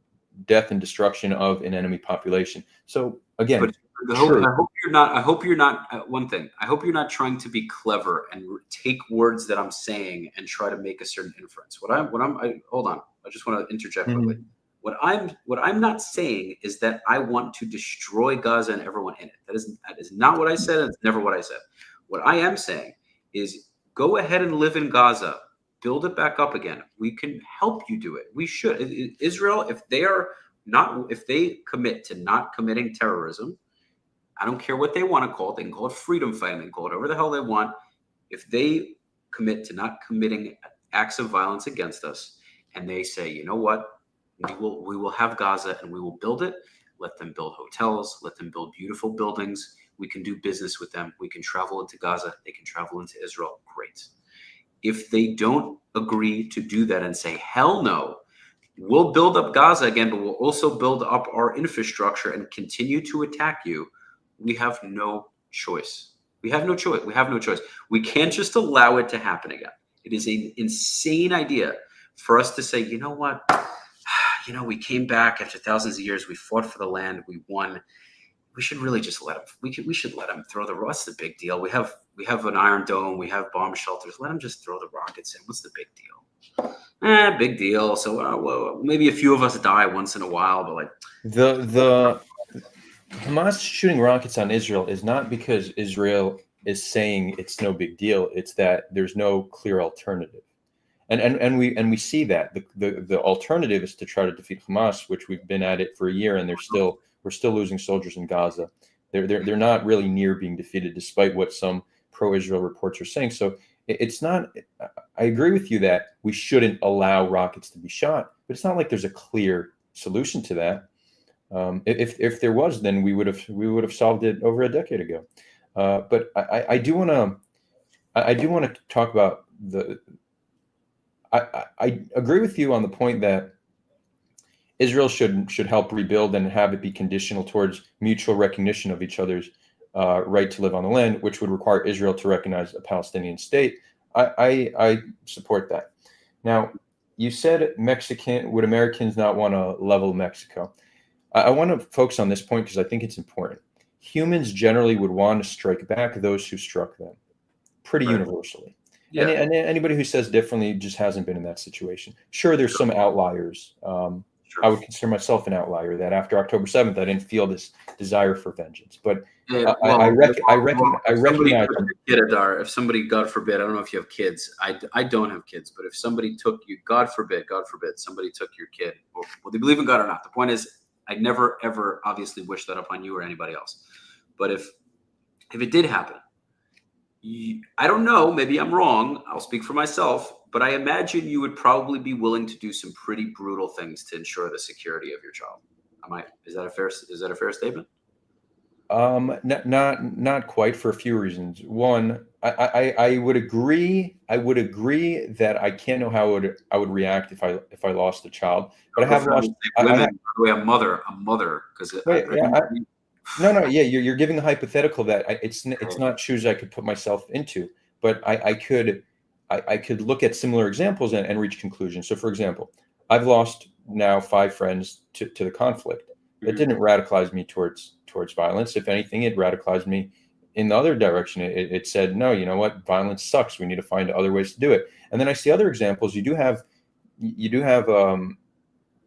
Speaker 1: death and destruction of an enemy population. So again,
Speaker 2: But I
Speaker 1: true.
Speaker 2: hope you're not. I hope you're not. One thing. I hope you're not trying to be clever and take words that I'm saying and try to make a certain inference. Hold on. I just want to interject quickly.
Speaker 1: Mhm.
Speaker 2: What I'm not saying is that I want to destroy Gaza and everyone in it. That is not what I said. And it's never what I said. What I am saying is go ahead and live in Gaza. Build it back up again. We can help you do it. We should. Israel, if they commit to not committing terrorism, I don't care what they want to call it. They can call it freedom fighting. They can call it whatever the hell they want. If they commit to not committing acts of violence against us, and they say, you know what, we will have Gaza and we will build it. Let them build hotels. Let them build beautiful buildings. We can do business with them. We can travel into Gaza. They can travel into Israel. Great. If they don't agree to do that and say, hell no, we'll build up Gaza again, but we'll also build up our infrastructure and continue to attack you, we have no choice. We have no choice. We have no choice. We can't just allow it to happen again. It is an insane idea for us to say, you know what? We came back after thousands of years. We fought for the land. We won. We should really just let them. We should let them throw the. What's the big deal? We have an Iron Dome. We have bomb shelters. Let them just throw the rockets in. What's the big deal? Big deal. So well, maybe a few of us die once in a while, but like
Speaker 1: The Hamas shooting rockets on Israel is not because Israel is saying it's no big deal. It's that there's no clear alternative, and we see that the alternative is to try to defeat Hamas, which we've been at it for a year, and we're still losing soldiers in Gaza. They're not really near being defeated, despite what some pro-Israel reports are saying. So it's not. I agree with you that we shouldn't allow rockets to be shot, but it's not like there's a clear solution to that. If there was, then we would have solved it over a decade ago. But I do want to talk about the. I agree with you on the point that Israel should help rebuild and have it be conditional towards mutual recognition of each other's right to live on the land, which would require Israel to recognize a Palestinian state. I support that. Now, you said would Americans not want to level Mexico? I want to focus on this point because I think it's important. Humans generally would want to strike back those who struck them, pretty universally.
Speaker 2: yeah.
Speaker 1: And anybody who says differently just hasn't been in that situation. Sure, there's some outliers.
Speaker 2: Sure.
Speaker 1: I would consider myself an outlier that after October 7th, I didn't feel this desire for vengeance. But I recognize.
Speaker 2: Kid, Adar, if somebody, God forbid, I don't know if you have kids. I don't have kids, but if somebody took you, God forbid, somebody took your kid, or well, they believe in God or not. The point is, I never, ever obviously wish that upon you or anybody else. But if it did happen, I don't know, maybe I'm wrong. I'll speak for myself, but I imagine you would probably be willing to do some pretty brutal things to ensure the security of your child. Is that a fair statement?
Speaker 1: Not quite, for a few reasons. One, I would agree. I would agree that I can't know how I would react if I lost a child. But I have lost
Speaker 2: women. By the way, a mother, because
Speaker 1: yeah, you're giving a hypothetical that it's not shoes I could put myself into, but I could look at similar examples and reach conclusions. So, for example, I've lost now 5 friends to the conflict. That didn't radicalize me towards violence. If anything, it radicalized me in the other direction. It said, no, you know what? Violence sucks. We need to find other ways to do it. And then I see other examples. You do have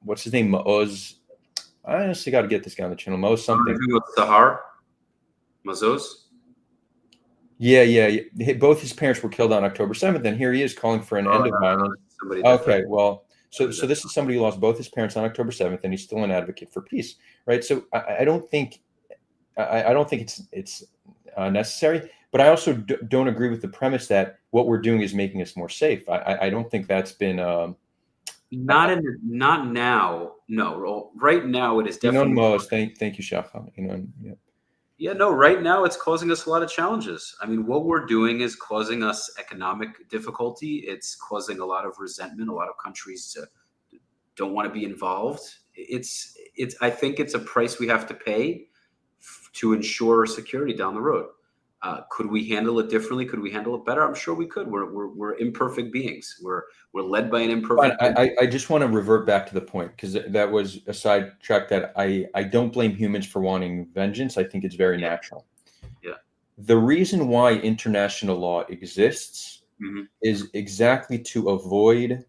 Speaker 1: what's his name? Maoz. I honestly got to get this guy on the channel. Maoz something.
Speaker 2: Sahar? Mazouz?
Speaker 1: Yeah. Both his parents were killed on October 7th, and here he is calling for an end of violence. Okay, well, so this is somebody who lost both his parents on October 7th, and he's still an advocate for peace, right? So I don't think it's necessary, but I also don't agree with the premise that what we're doing is making us more safe. I don't think that's been
Speaker 2: not now. No, right now it is definitely.
Speaker 1: Thank you, Shacham. Yeah.
Speaker 2: Yeah, no, right now it's causing us a lot of challenges. I mean, what we're doing is causing us economic difficulty. It's causing a lot of resentment. A lot of countries don't want to be involved. It's I think it's a price we have to pay to ensure security down the road. Could we handle it differently? Could we handle it better? I'm sure we could. We're imperfect beings. We're led by an imperfect.
Speaker 1: I just want to revert back to the point, because that was a sidetrack that I don't blame humans for wanting vengeance. I think it's very natural.
Speaker 2: Yeah.
Speaker 1: The reason why international law exists is exactly to avoid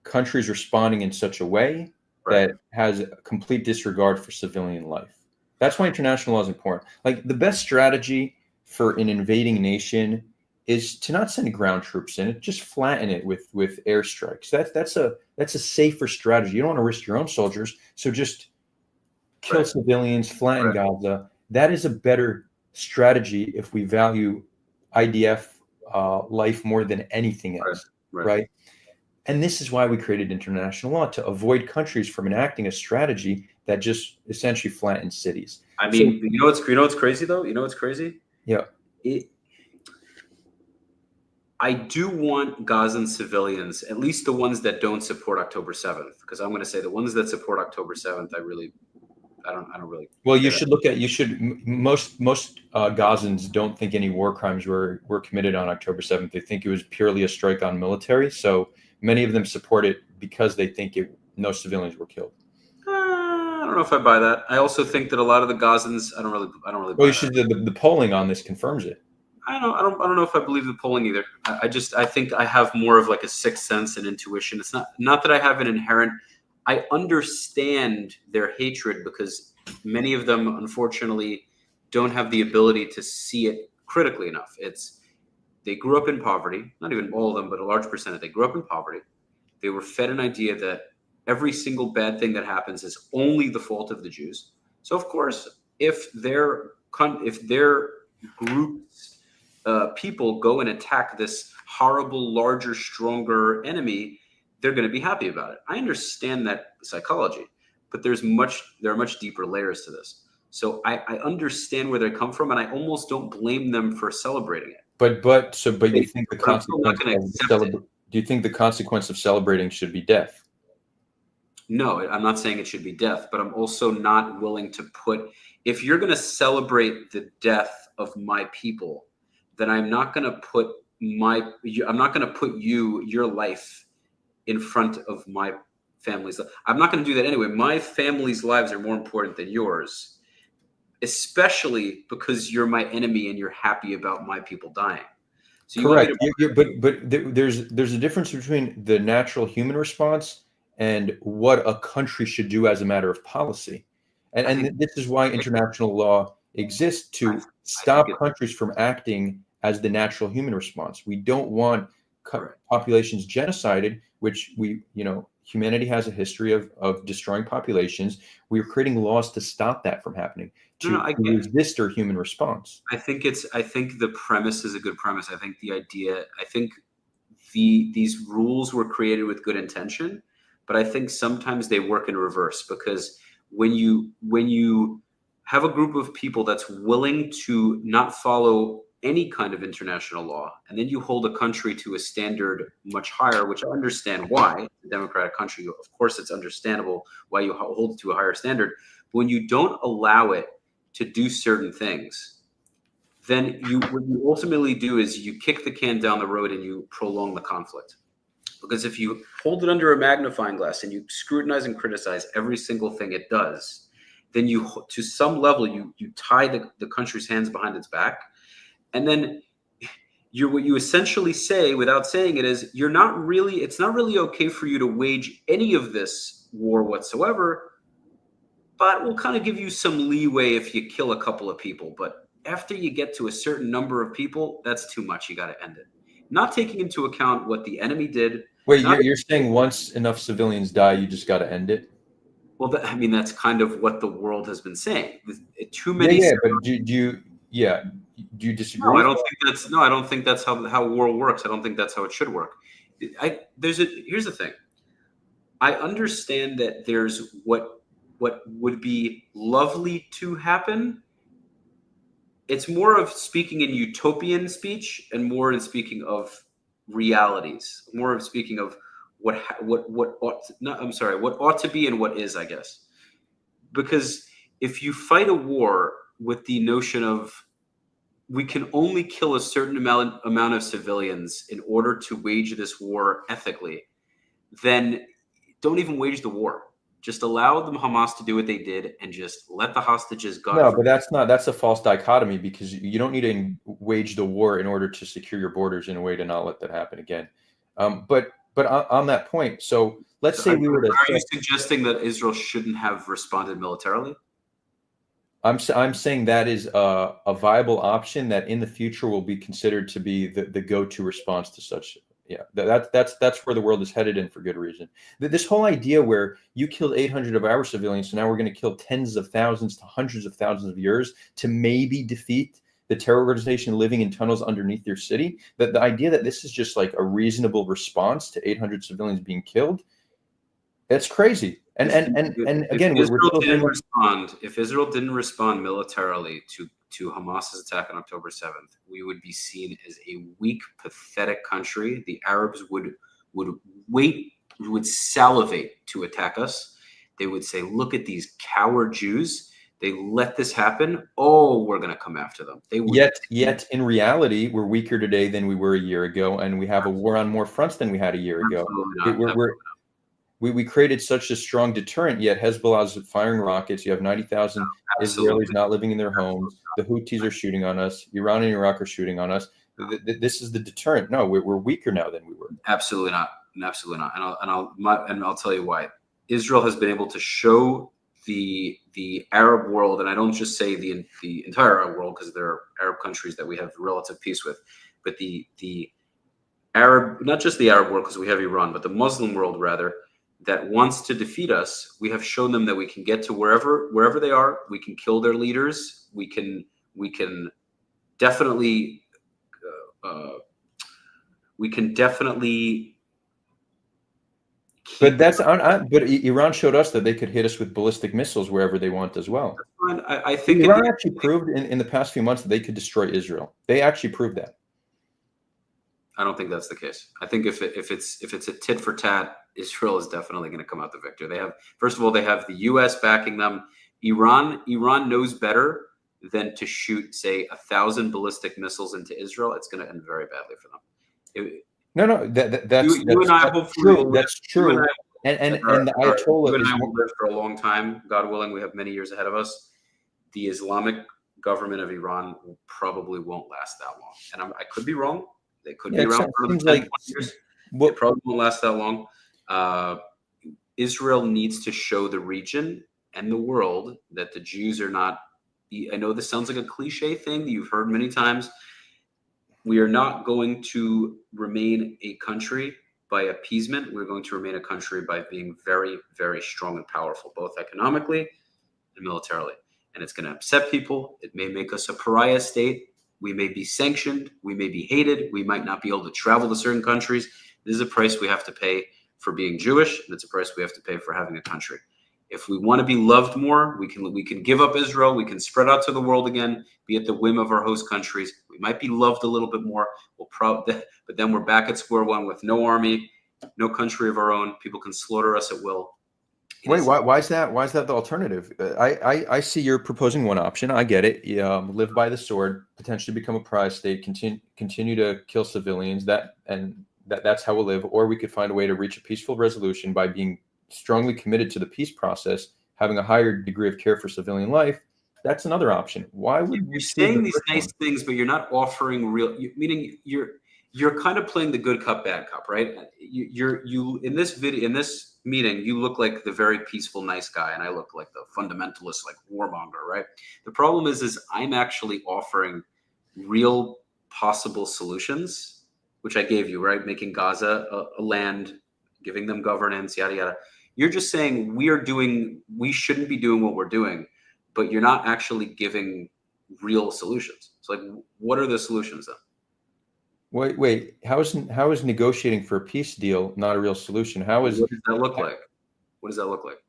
Speaker 1: countries responding in such a way that has a complete disregard for civilian life. That's why international law is important. Like, the best strategy for an invading nation is to not send ground troops in it, just flatten it with airstrikes. That's a safer strategy. You don't want to risk your own soldiers, so just kill civilians, flatten Gaza. That is a better strategy if we value IDF life more than anything else, right? And this is why we created international law, to avoid countries from enacting a strategy that just essentially flattens cities.
Speaker 2: I mean, you know what's crazy though? You know what's crazy?
Speaker 1: Yeah.
Speaker 2: I do want Gazan civilians, at least the ones that don't support October 7th, because I'm going to say the ones that support October 7th, I don't really.
Speaker 1: Well, most Gazans don't think any war crimes were committed on October 7th. They think it was purely a strike on military. So many of them support it because they think no civilians were killed.
Speaker 2: I don't know if I buy that. I also think that a lot of the Gazans, I don't really.
Speaker 1: Well, the polling on this confirms it.
Speaker 2: I don't know if I believe the polling either. I think I have more of like a sixth sense and intuition. It's not that I have an inherent. I understand their hatred because many of them, unfortunately, don't have the ability to see it critically enough. They grew up in poverty. Not even all of them, but a large percentage. They grew up in poverty. They were fed an idea that every single bad thing that happens is only the fault of the Jews. So of course, if their groups people go and attack this horrible, larger, stronger enemy, they're going to be happy about it. I understand that psychology, but there are much deeper layers to this. So I understand where they come from, and I almost don't blame them for celebrating it. But
Speaker 1: you think the consequence do you think the consequence of celebrating should be death?
Speaker 2: No, I'm not saying it should be death, but I'm also not willing to if you're going to celebrate the death of my people, then I'm not going to put your life in front of my family's life. I'm not going to do that anyway. My family's lives are more important than yours, especially because you're my enemy and you're happy about my people dying. So
Speaker 1: correct. But there's a difference between the natural human response and what a country should do as a matter of policy. And this is why international law exists, to stop countries from acting as the natural human response. We don't want populations genocided, which humanity has a history of destroying populations. We're creating laws to stop that from happening, to resist our human response.
Speaker 2: I think the premise is a good premise. I think these rules were created with good intention, but I think sometimes they work in reverse, because when you have a group of people that's willing to not follow any kind of international law, and then you hold a country to a standard much higher, which I understand why, a democratic country, of course it's understandable why you hold it to a higher standard. But when you don't allow it to do certain things, then what you ultimately do is you kick the can down the road and you prolong the conflict. Because if you hold it under a magnifying glass and you scrutinize and criticize every single thing it does, then to some level, you tie the country's hands behind its back. And then what you essentially say without saying it is, it's not really okay for you to wage any of this war whatsoever, but we'll kind of give you some leeway if you kill a couple of people. But after you get to a certain number of people, that's too much. You got to end it. Not taking into account what the enemy did.
Speaker 1: Wait, you're saying once enough civilians die, you just got to end it?
Speaker 2: Well, that's kind of what the world has been saying. Too many.
Speaker 1: Yeah, but do you disagree?
Speaker 2: No, I don't think that's how war works. I don't think that's how it should work. Here's the thing. I understand that there's what would be lovely to happen. It's more of speaking in utopian speech and more in speaking of realities, more of speaking of what ought to be and what is, I guess. because if you fight a war with the notion of we can only kill a certain amount of civilians in order to wage this war ethically, then don't even wage the war. Just allow the Hamas to do what they did and just let the hostages go.
Speaker 1: No, but that's a false dichotomy, because you don't need to wage the war in order to secure your borders in a way to not let that happen again. But on that point, so let's say we were to.
Speaker 2: Are you suggesting that Israel shouldn't have responded militarily?
Speaker 1: I'm saying that is a viable option that in the future will be considered to be the go-to response to such. Yeah, that's where the world is headed, and for good reason. This whole idea where you killed 800 of our civilians, so now we're going to kill tens of thousands to hundreds of thousands of yours to maybe defeat the terror organization living in tunnels underneath your city. That the idea that this is just like a reasonable response to 800 civilians being killed, that's crazy. And again,
Speaker 2: if Israel didn't respond militarily to Hamas's attack on October 7th, we would be seen as a weak, pathetic country. The Arabs would salivate to attack us. They would say, "Look at these coward Jews. They let this happen. Oh, we're going to come after them." They would.
Speaker 1: Yet in reality, we're weaker today than we were a year ago, and we have a war on more fronts than we had a year ago. We created such a strong deterrent, yet Hezbollah's firing rockets. You have 90,000 Israelis not living in their homes. The Houthis are shooting on us. Iran and Iraq are shooting on us. This is the deterrent. No, we're weaker now than we were.
Speaker 2: Absolutely not. Absolutely not. And I'll tell you why. Israel has been able to show the Arab world, and I don't just say the entire Arab world, because there are Arab countries that we have relative peace with, but the Arab, not just the Arab world, because we have Iran, but the Muslim world rather, that wants to defeat us. We have shown them that we can get to wherever they are. We can kill their leaders. We can definitely
Speaker 1: But but Iran showed us that they could hit us with ballistic missiles wherever they want as well.
Speaker 2: I think
Speaker 1: Iran actually proved in the past few months that they could destroy Israel. They actually proved that.
Speaker 2: I don't think that's the case. I think if it's a tit for tat, Israel is definitely going to come out the victor. First of all, they have the U.S. backing them. Iran knows better than to shoot, say, 1,000 ballistic missiles into Israel. It's going to end very badly for them.
Speaker 1: That's true. That's true. And the Ayatollah
Speaker 2: you and I will live for a long time. God willing, we have many years ahead of us. The Islamic government of Iran probably won't last that long. And I could be wrong. They could be around for another 10, 20 years. They probably won't last that long. Israel needs to show the region and the world that the Jews are not. I know this sounds like a cliche thing that you've heard many times. We are not going to remain a country by appeasement. We're going to remain a country by being very, very strong and powerful, both economically and militarily. And it's going to upset people. It may make us a pariah state. We may be sanctioned. We may be hated. We might not be able to travel to certain countries. This is a price we have to pay for being Jewish, and it's a price we have to pay for having a country. If we want to be loved more, we can give up Israel. We can spread out to the world again, be at the whim of our host countries. We might be loved a little bit more. But then we're back at square one with no army, no country of our own. People can slaughter us at will.
Speaker 1: Wait, why is that? Why is that the alternative? I see you're proposing one option. I get it. Live by the sword, potentially become a pariah state, continue to kill civilians. That's how we'll live. Or we could find a way to reach a peaceful resolution by being strongly committed to the peace process, having a higher degree of care for civilian life. That's another option. Why would
Speaker 2: you're saying these nice things, but you're not offering real? Meaning you're kind of playing the good cop, bad cop, right? You in this meeting, you look like the very peaceful, nice guy, and I look like the fundamentalist, like warmonger, right? The problem is I'm actually offering real possible solutions, which I gave you, right? Making Gaza a land, giving them governance, yada yada. You're just saying we shouldn't be doing what we're doing, but you're not actually giving real solutions. So, like, what are the solutions then?
Speaker 1: Wait. How is negotiating for a peace deal not a real solution?
Speaker 2: What does that look like? What does that look like?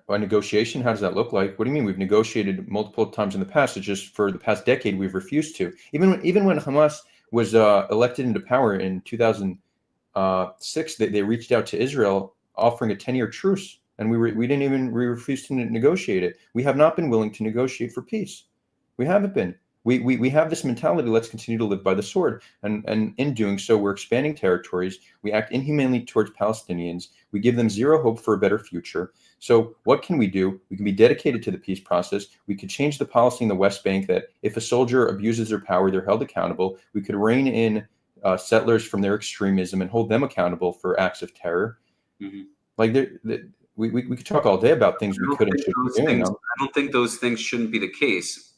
Speaker 1: A negotiation. How does that look like? What do you mean? We've negotiated multiple times in the past. It's just for the past decade we've refused to. Even when Hamas was elected into power in 2006, they reached out to Israel offering a 10-year truce and we refused to negotiate it. We have not been willing to negotiate for peace. We haven't been. We have this mentality, let's continue to live by the sword. And in doing so, we're expanding territories. We act inhumanely towards Palestinians. We give them zero hope for a better future. So what can we do? We can be dedicated to the peace process. We could change the policy in the West Bank that if a soldier abuses their power, they're held accountable. We could rein in settlers from their extremism and hold them accountable for acts of terror.
Speaker 2: Mm-hmm.
Speaker 1: Like we could talk all day about things we could and should be doing.
Speaker 2: I don't think those things shouldn't be the case.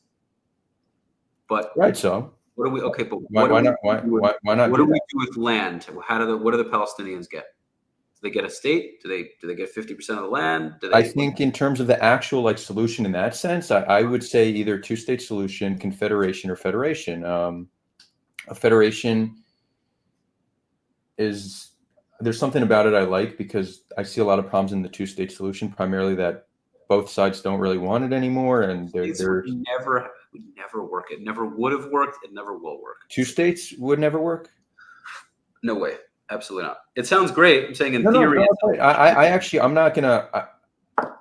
Speaker 2: But
Speaker 1: right, so
Speaker 2: what do we? Okay, but
Speaker 1: why not? Why not?
Speaker 2: What do we do with land? What do the Palestinians get? Do they get a state? Do they get 50% of the land?
Speaker 1: I think in terms of the actual solution in that sense, I would say either two-state solution, confederation, or federation. A federation is, there's something about it I like because I see a lot of problems in the two-state solution, primarily that both sides don't really want it anymore, and they're
Speaker 2: would never work. It never would have worked. It never will work.
Speaker 1: Two states would never work?
Speaker 2: No way. Absolutely not. It sounds great. I'm saying in theory.
Speaker 1: No, I'm not going to, I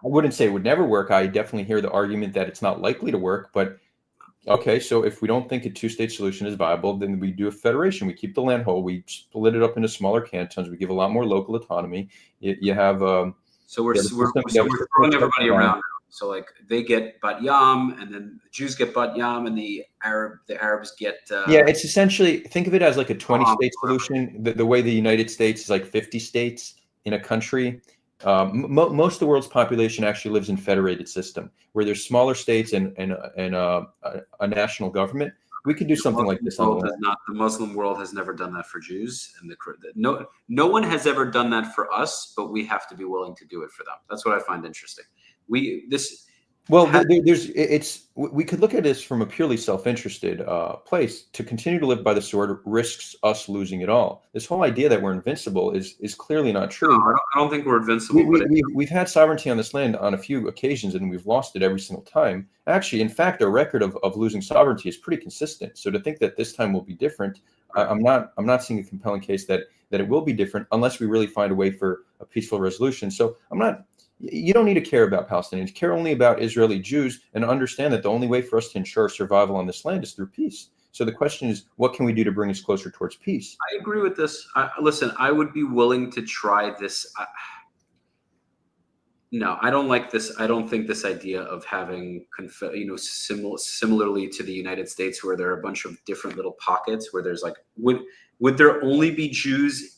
Speaker 1: wouldn't say it would never work. I definitely hear the argument that it's not likely to work. But okay, so if we don't think a two-state solution is viable, then we do a federation. We keep the land whole. We split it up into smaller cantons. We give a lot more local autonomy. You have
Speaker 2: so we're throwing everybody around. So they get Bat Yam, and then the Jews get Bat Yam, and the Arabs get.
Speaker 1: It's essentially, think of it as like a 20-state solution. The way the United States is like 50 states in a country. Most of the world's population actually lives in federated system, where there's smaller states and a national government. We could do something like this.
Speaker 2: The Muslim world has never done that for Jews, and no one has ever done that for us. But we have to be willing to do it for them. That's what I find interesting. We could look at this from a purely self-interested place. To continue to live by the sword risks us losing it all. This whole idea that we're invincible is clearly not true. No, I don't think we're invincible.
Speaker 1: We've had sovereignty on this land on a few occasions, and we've lost it every single time. Actually, in fact, our record of losing sovereignty is pretty consistent. So to think that this time will be different, I'm not seeing a compelling case that it will be different unless we really find a way for a peaceful resolution. So you don't need to care about Palestinians. Care only about Israeli Jews, and understand that the only way for us to ensure survival on this land is through peace. So the question is, what can we do to bring us closer towards peace?
Speaker 2: I agree with this. Listen, I would be willing to try this. No, I don't like this. I don't think this idea of having, similarly to the United States, where there are a bunch of different little pockets where there's would there only be Jews?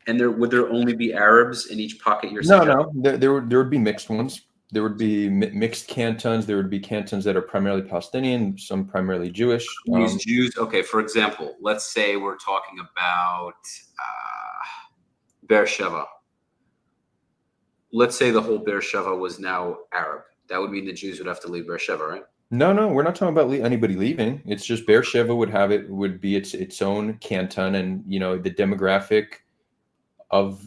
Speaker 2: And would there only be Arabs in each pocket you're suggesting?
Speaker 1: No. There would be mixed ones. There would be mixed cantons. There would be cantons that are primarily Palestinian, some primarily Jewish.
Speaker 2: These Jews, okay, for example, let's say we're talking about Beersheba. Let's say the whole Beersheba was now Arab. That would mean the Jews would have to leave Beersheba, right?
Speaker 1: No, we're not talking about anybody leaving. It's just Beersheba would be its own canton, and the demographic of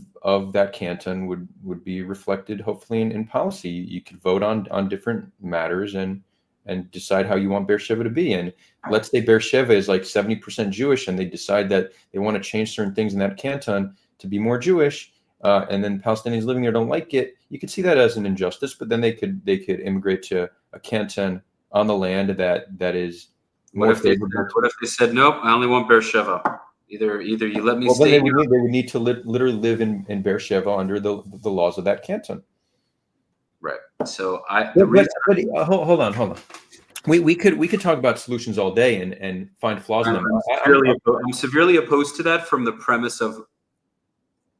Speaker 1: that canton would be reflected hopefully in policy. You could vote on different matters and decide how you want Beersheba to be. And let's say Beersheba is like 70% Jewish, and they decide that they want to change certain things in that canton to be more Jewish, and then Palestinians living there don't like it. You could see that as an injustice, but then they could immigrate to a canton on the land that is more favorable.
Speaker 2: What if they said, nope, I only want Beersheba? Either you let me stay.
Speaker 1: They would need to literally live in Beersheba under the laws of that canton.
Speaker 2: Right. So
Speaker 1: hold on. We could talk about solutions all day and find flaws in them.
Speaker 2: I'm severely opposed to that from the premise of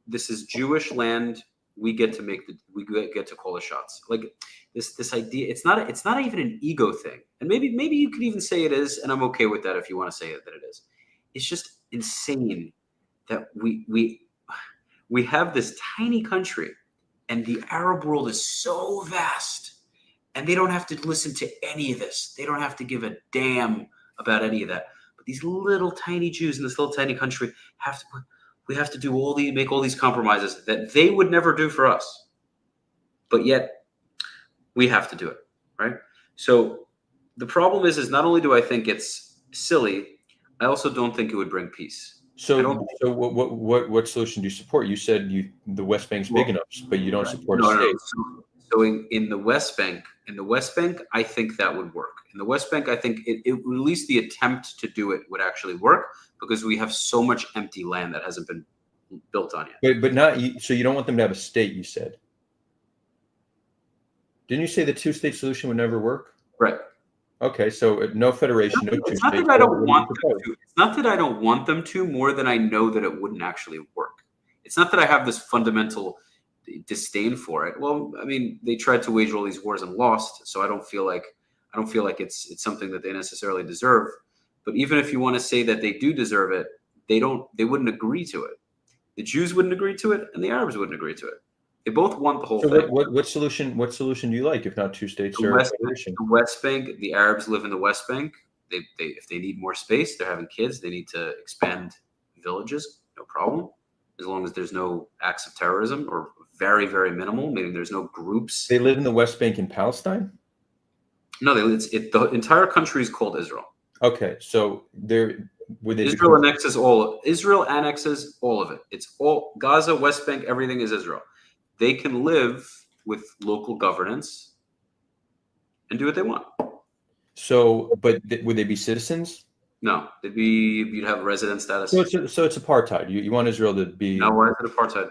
Speaker 2: this is Jewish land. We get to call the shots. Like this idea. It's not even an ego thing. And maybe you could even say it is, and I'm okay with that if you want to say it that it is. It's just insane that we have this tiny country, and the Arab world is so vast, and they don't have to listen to any of this. They don't have to give a damn about any of that. But these little tiny Jews in this little tiny country we have to make all these compromises that they would never do for us. But yet we have to do it, right? So the problem is not only do I think it's silly, I also don't think it would bring peace.
Speaker 1: So what solution do you support? You said the West Bank's big enough, but you don't support a state.
Speaker 2: So in the West Bank, I think that would work. In the West Bank, I think at least the attempt to do it would actually work, because we have so much empty land that hasn't been built on yet.
Speaker 1: But not so you don't want them to have a state, you said. Didn't you say the two-state solution would never work?
Speaker 2: Right.
Speaker 1: Okay, so no federation, no two states.
Speaker 2: It's not that I don't want them to. It's not that I don't want them to, more than I know that it wouldn't actually work. It's not that I have this fundamental disdain for it. Well, I mean, they tried to wage all these wars and lost, so I don't feel like it's something that they necessarily deserve. But even if you want to say that they do deserve it, they wouldn't agree to it. The Jews wouldn't agree to it, and the Arabs wouldn't agree to it. They both want the whole thing.
Speaker 1: What solution do you like, if not two states or a federation?
Speaker 2: The West Bank, the Arabs live in the West Bank. If they need more space, they're having kids, they need to expand villages, no problem. As long as there's no acts of terrorism, or very, very minimal, meaning there's no groups.
Speaker 1: They live in the West Bank in Palestine?
Speaker 2: No, the entire country is called Israel.
Speaker 1: Okay, so
Speaker 2: Israel annexes all of it. It's all Gaza, West Bank, everything is Israel. They can live with local governance and do what they want.
Speaker 1: So, but would they be citizens?
Speaker 2: No, you'd have resident status.
Speaker 1: So it's apartheid. You want Israel to be?
Speaker 2: No, why is it apartheid?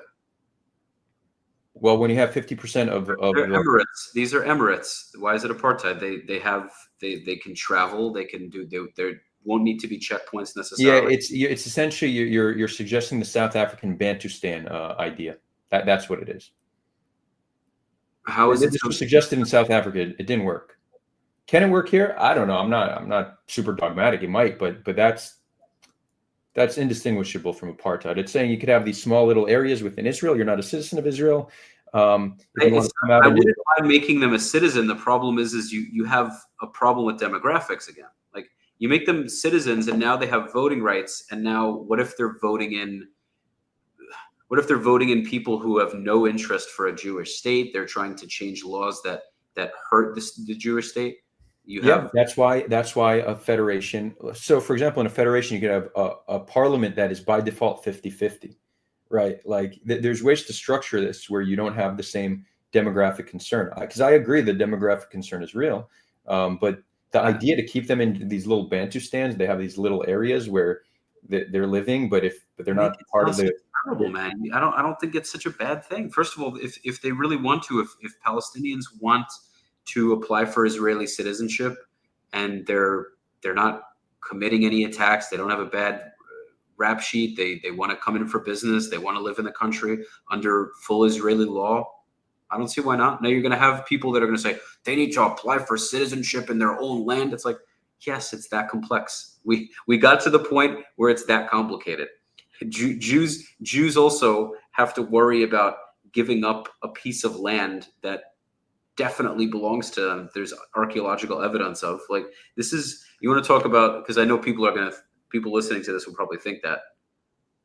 Speaker 1: Well, when you have 50% of
Speaker 2: they're Emirates. These are Emirates. Why is it apartheid? They can travel. They can do. They won't need to be checkpoints necessarily.
Speaker 1: Yeah, it's essentially you're suggesting the South African Bantustan idea. That's what it is.
Speaker 2: How is it?
Speaker 1: This was suggested in South Africa. It didn't work. Can it work here? I don't know. I'm not super dogmatic. It might, but that's indistinguishable from apartheid. It's saying you could have these small little areas within Israel. You're not a citizen of Israel.
Speaker 2: I wouldn't mind making them a citizen. The problem is you have a problem with demographics again. Like, you make them citizens, and now they have voting rights. And now, what if they're voting in people who have no interest for a Jewish state? They're trying to change laws that hurt the Jewish state.
Speaker 1: That's why a federation. So, for example, in a federation, you could have a parliament that is by default 50-50, right? Like, there's ways to structure this where you don't have the same demographic concern. Because I agree the demographic concern is real, but the idea to keep them in these little Bantustans, they have these little areas where they're living, but they're not part of the.
Speaker 2: Terrible, man. I don't think it's such a bad thing. First of all, if they really want to, if Palestinians want to apply for Israeli citizenship, and they're not committing any attacks, they don't have a bad rap sheet, they want to come in for business, they want to live in the country under full Israeli law, I don't see why not. Now you're going to have people that are going to say they need to apply for citizenship in their own land. It's like, yes, it's that complex. We got to the point where it's that complicated. Jews also have to worry about giving up a piece of land that definitely belongs to them. There's archaeological evidence of. Like, this is, you want to talk about, because I know people listening to this will probably think that,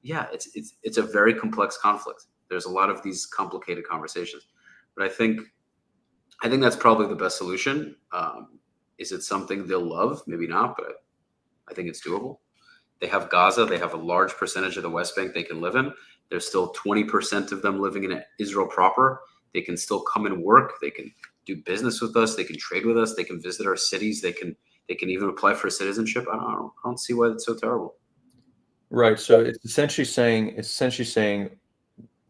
Speaker 2: yeah, it's a very complex conflict. There's a lot of these complicated conversations, but I think that's probably the best solution. Is it something they'll love? Maybe not, but I think it's doable. They have Gaza. They have a large percentage of the West Bank they can live in. There's still 20% of them living in Israel proper. They can still come and work. They can do business with us. They can trade with us. They can visit our cities. They can even apply for citizenship. I don't see why it's so terrible. Right.
Speaker 1: So it's essentially saying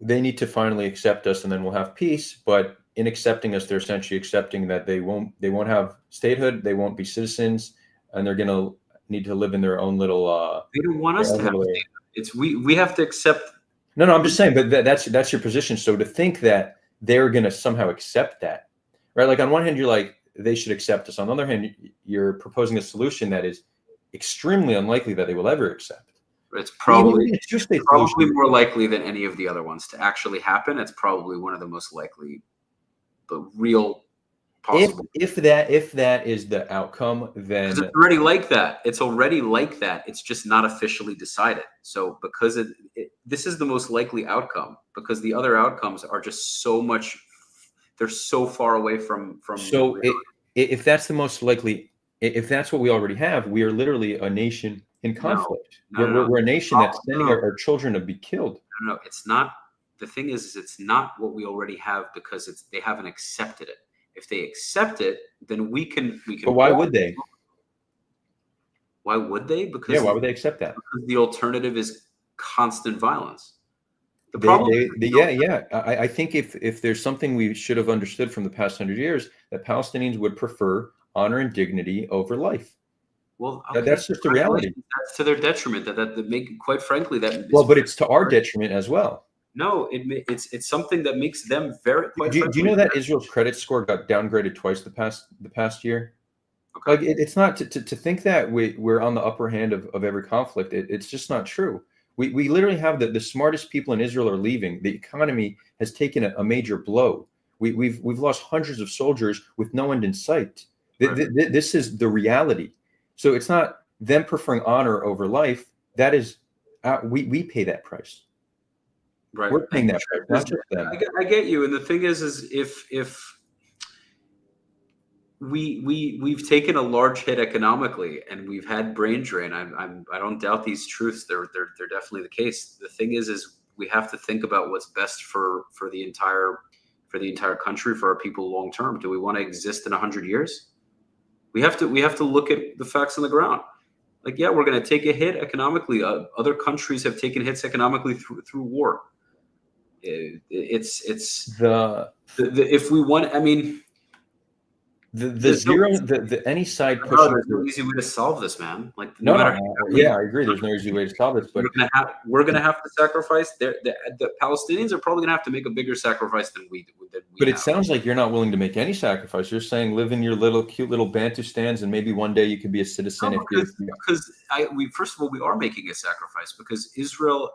Speaker 1: they need to finally accept us, and then we'll have peace. But in accepting us, they're essentially accepting that they won't have statehood. They won't be citizens, and they're going to need to live in their own little.
Speaker 2: They don't want us to have statehood. It's we have to accept.
Speaker 1: No, I'm just saying, but that's your position. So to think that they're going to somehow accept that, right? Like, on one hand, you're like, they should accept us. On the other hand, you're proposing a solution that is extremely unlikely that they will ever accept.
Speaker 2: It's probably more likely than any of the other ones to actually happen. It's probably one of the most likely, but real possible.
Speaker 1: If that is the outcome, then
Speaker 2: it's already like that. It's already like that. It's just not officially decided. So because this is the most likely outcome, because the other outcomes are just so much. They're so far away from. So
Speaker 1: if that's the most likely, if that's what we already have, we are literally a nation in conflict.
Speaker 2: No.
Speaker 1: We're a nation that's sending our children to be killed.
Speaker 2: No, it's not. The thing is it's not what we already have because they haven't accepted it. If they accept it, then we can.
Speaker 1: But why would they?
Speaker 2: Why would they? Because
Speaker 1: why would they accept that?
Speaker 2: Because the alternative is constant violence. The
Speaker 1: problem. I think if there's something we should have understood from the past 100 years, that Palestinians would prefer honor and dignity over life.
Speaker 2: Well, okay.
Speaker 1: That's just the reality.
Speaker 2: That's to their detriment. That make, quite frankly, that.
Speaker 1: Well, but it's to our detriment as well.
Speaker 2: No, it's something that makes them very.
Speaker 1: Do you know that Israel's credit score got downgraded twice the past year? Okay. Like it's not to think that we're on the upper hand of every conflict. It's just not true. We literally have the smartest people in Israel are leaving. The economy has taken a major blow. We've lost hundreds of soldiers with no end in sight. Right. This is the reality. So it's not them preferring honor over life. That is, we pay that price.
Speaker 2: Right.
Speaker 1: We're paying that price, not just them.
Speaker 2: I get you. And the thing is if we've taken a large hit economically and we've had brain drain. I don't doubt these truths. They're definitely the case. The thing is we have to think about what's best for the entire country, for our people long term. Do we want to exist in 100 years? We have to look at the facts on the ground. Like, yeah, we're going to take a hit economically. Other countries have taken hits economically through war. It's if we want. I mean.
Speaker 1: Any side pushing.
Speaker 2: There's no easy way to solve this, man. Like
Speaker 1: I agree. There's no easy way to solve this, but
Speaker 2: we're gonna have to sacrifice. The Palestinians are probably gonna have to make a bigger sacrifice than we.
Speaker 1: But it sounds like you're not willing to make any sacrifice. You're saying live in your cute little Bantustans, and maybe one day you could be a citizen.
Speaker 2: First of all, we are making a sacrifice because Israel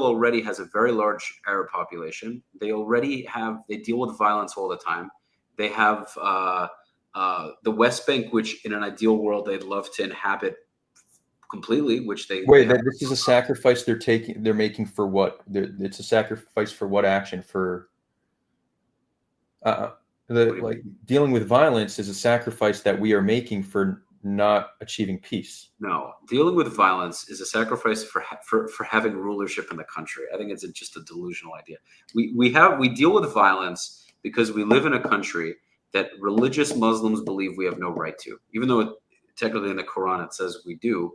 Speaker 2: already has a very large Arab population. They deal with violence all the time. They have. The West Bank, which in an ideal world they'd love to inhabit completely, which they
Speaker 1: this is a sacrifice they're making for what? It's a sacrifice for what action? For dealing with violence is a sacrifice that we are making for not achieving peace.
Speaker 2: No, dealing with violence is a sacrifice for having rulership in the country. I think it's just a delusional idea. We deal with violence because we live in a country that religious Muslims believe we have no right to, even though technically in the Quran it says we do.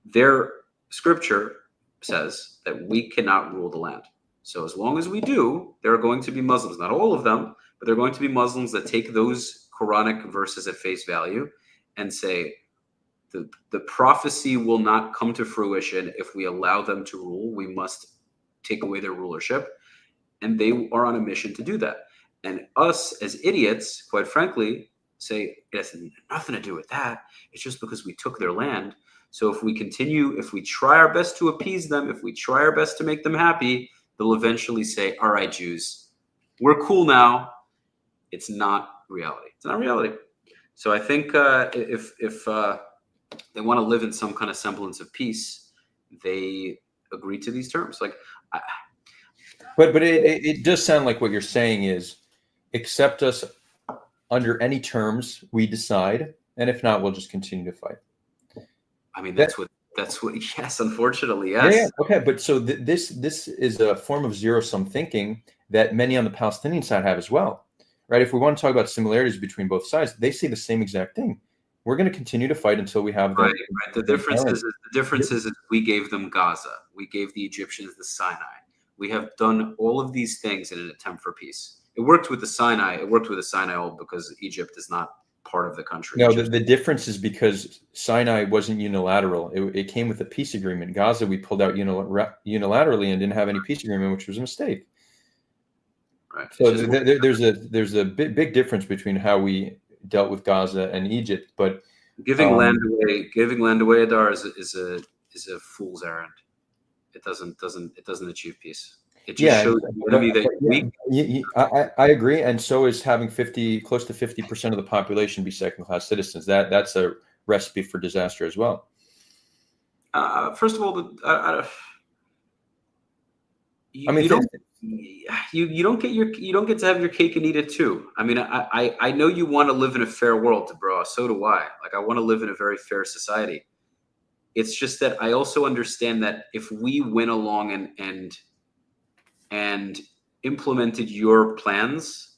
Speaker 2: Their scripture says that we cannot rule the land. So as long as we do, there are going to be Muslims, not all of them, but there are going to be Muslims that take those Quranic verses at face value and say the prophecy will not come to fruition if we allow them to rule. We must take away their rulership. And they are on a mission to do that. And us as idiots, quite frankly, say it has nothing to do with that. It's just because we took their land. So if we try our best to appease them, if we try our best to make them happy, they'll eventually say, all right, Jews, we're cool now. It's not reality. It's not reality. So I think if they want to live in some kind of semblance of peace, they agree to these terms.
Speaker 1: But it does sound like what you're saying is, accept us under any terms we decide, and if not, we'll just continue to fight.
Speaker 2: I mean, that's what. Yes, unfortunately, yes.
Speaker 1: Yeah. Okay, but so this is a form of zero-sum thinking that many on the Palestinian side have as well, right? If we want to talk about similarities between both sides, they say the same exact thing. We're going to continue to fight until we have
Speaker 2: right. The difference is we gave them Gaza. We gave the Egyptians the Sinai. We have done all of these things in an attempt for peace. It worked with the Sinai. Because Egypt is not part of the country.
Speaker 1: No, the difference is because Sinai wasn't unilateral. It came with a peace agreement. Gaza, we pulled out unilaterally and didn't have any peace agreement, which was a mistake.
Speaker 2: Right.
Speaker 1: So there's a big difference between how we dealt with Gaza and Egypt. But
Speaker 2: giving land away, Adar, is a fool's errand. It doesn't achieve peace. It just shows the enemy that
Speaker 1: I agree, and so is having close to 50% of the population be second-class citizens. That's a recipe for disaster as well.
Speaker 2: First of all, you don't get to have your cake and eat it too. I mean, I know you want to live in a fair world, bro. So do I. Like, I want to live in a very fair society. It's just that I also understand that if we went along and implemented your plans,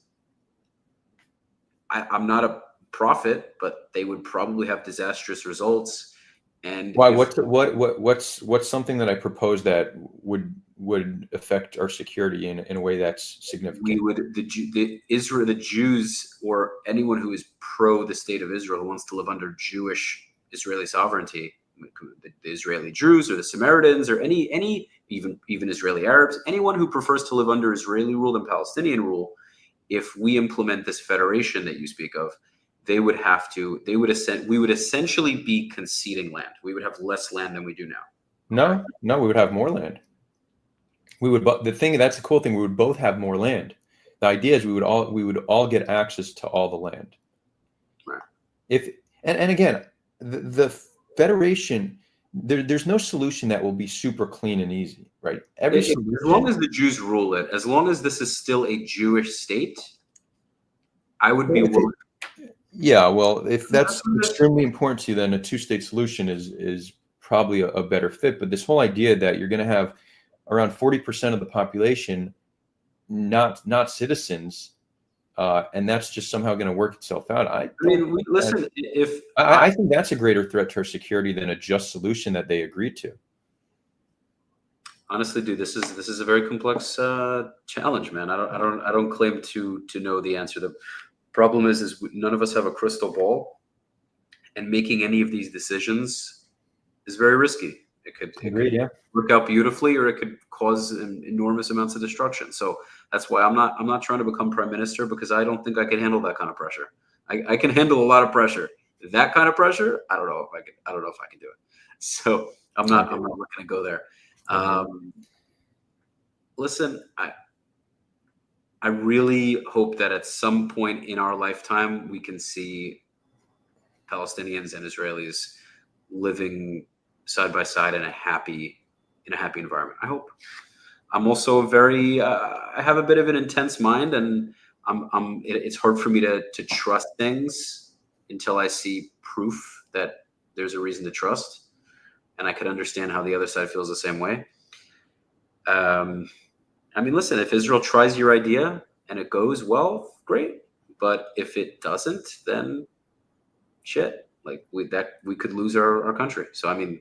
Speaker 2: I'm not a prophet, but they would probably have disastrous results. And
Speaker 1: Why? What's something that I propose that would affect our security in a way that's significant?
Speaker 2: we would the Jews, or anyone who is pro the state of Israel, who wants to live under Jewish Israeli sovereignty, the Israeli Jews or the Samaritans or any even Israeli Arabs, anyone who prefers to live under Israeli rule than Palestinian rule, if we implement this federation that you speak of, we would essentially be conceding land. We would have less land than we do now.
Speaker 1: No, we would have more land. That's the cool thing. We would both have more land. The idea is we would all get access to all the land.
Speaker 2: Right.
Speaker 1: And again, the federation, there's no solution that will be super clean and easy, right?
Speaker 2: As long as the Jews rule it, as long as this is still a Jewish state, I would be willing.
Speaker 1: Yeah, well, if that's extremely important to you, then a two-state solution is probably a better fit. But this whole idea that you're going to have around 40% of the population not citizens, and that's just somehow going to work itself out. I think that's a greater threat to our security than a just solution that they agreed to.
Speaker 2: Honestly, dude, this is a very complex challenge, man. I don't claim to know the answer. The problem is none of us have a crystal ball, and making any of these decisions is very risky. It could work out beautifully, or it could cause enormous amounts of destruction. So that's why I'm not trying to become prime minister, because I don't think I can handle that kind of pressure. I can handle a lot of pressure. That kind of pressure, I don't know if I can do it. So I'm not going to go there. Listen, I really hope that at some point in our lifetime we can see Palestinians and Israelis living side by side in a happy environment. I hope. I'm also I have a bit of an intense mind, and it's hard for me to trust things until I see proof that there's a reason to trust, and I could understand how the other side feels the same way. I mean, listen, if Israel tries your idea and it goes well, great. But if it doesn't, then shit. Like we could lose our country. So I mean,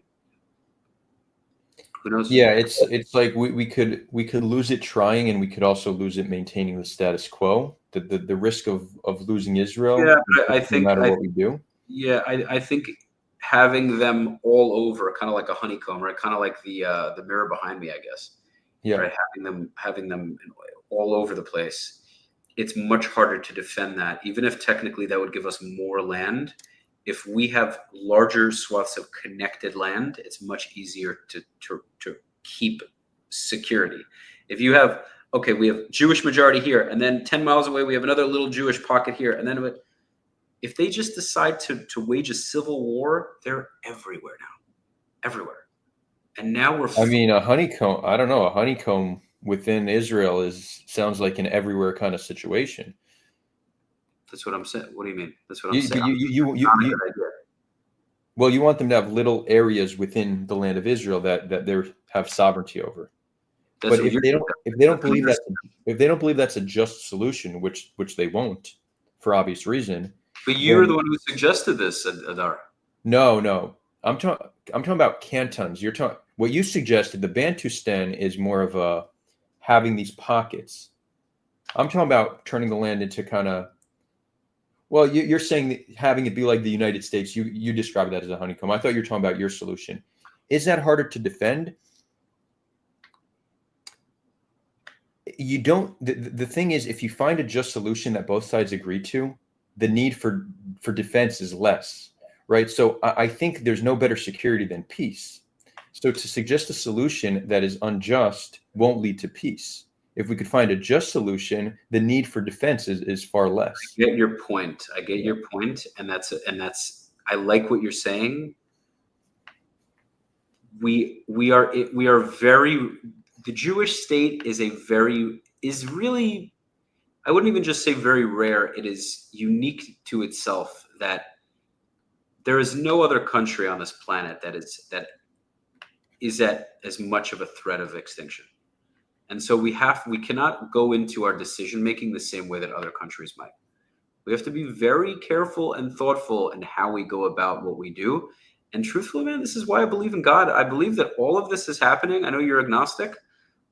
Speaker 2: who knows?
Speaker 1: Yeah, it's like we could lose it trying, and we could also lose it maintaining the status quo. The risk of losing Israel,
Speaker 2: I think,
Speaker 1: no matter what we do.
Speaker 2: Yeah, I think having them all over, kind of like a honeycomb, right? Kind of like the mirror behind me, I guess.
Speaker 1: Yeah.
Speaker 2: Right. Having them all over the place. It's much harder to defend that, even if technically that would give us more land. If we have larger swaths of connected land, it's much easier to keep security. If you have, we have Jewish majority here, and then 10 miles away we have another little Jewish pocket here, and then if they just decide to wage a civil war, they're everywhere now, everywhere. And now
Speaker 1: a honeycomb. I don't know. A honeycomb within Israel sounds like an everywhere kind of situation.
Speaker 2: That's what I'm saying. What do you mean? That's what I'm saying.
Speaker 1: Well, you want them to have little areas within the land of Israel that they have sovereignty over. But if they don't believe that's a just solution, which they won't, for obvious reason.
Speaker 2: But you're the one who suggested this, Adar.
Speaker 1: No. I'm talking about cantons. What you suggested, the Bantustan, is more of having these pockets. I'm talking about turning the land into kind of. Well, you're saying that having it be like the United States. You described that as a honeycomb. I thought you were talking about your solution. Is that harder to defend? You don't. The thing is, if you find a just solution that both sides agree to, the need for defense is less. Right. So I think there's no better security than peace. So to suggest a solution that is unjust won't lead to peace. If we could find a just solution, the need for defense is far less.
Speaker 2: I get your point. And that's I like what you're saying. We are very, the Jewish state is really, I wouldn't even just say very rare. It is unique to itself that there is no other country on this planet that is at as much of a threat of extinction. And so we cannot go into our decision making the same way that other countries might. We have to be very careful and thoughtful in how we go about what we do. And truthfully, man, this is why I believe in God. I believe that all of this is happening. I know you're agnostic.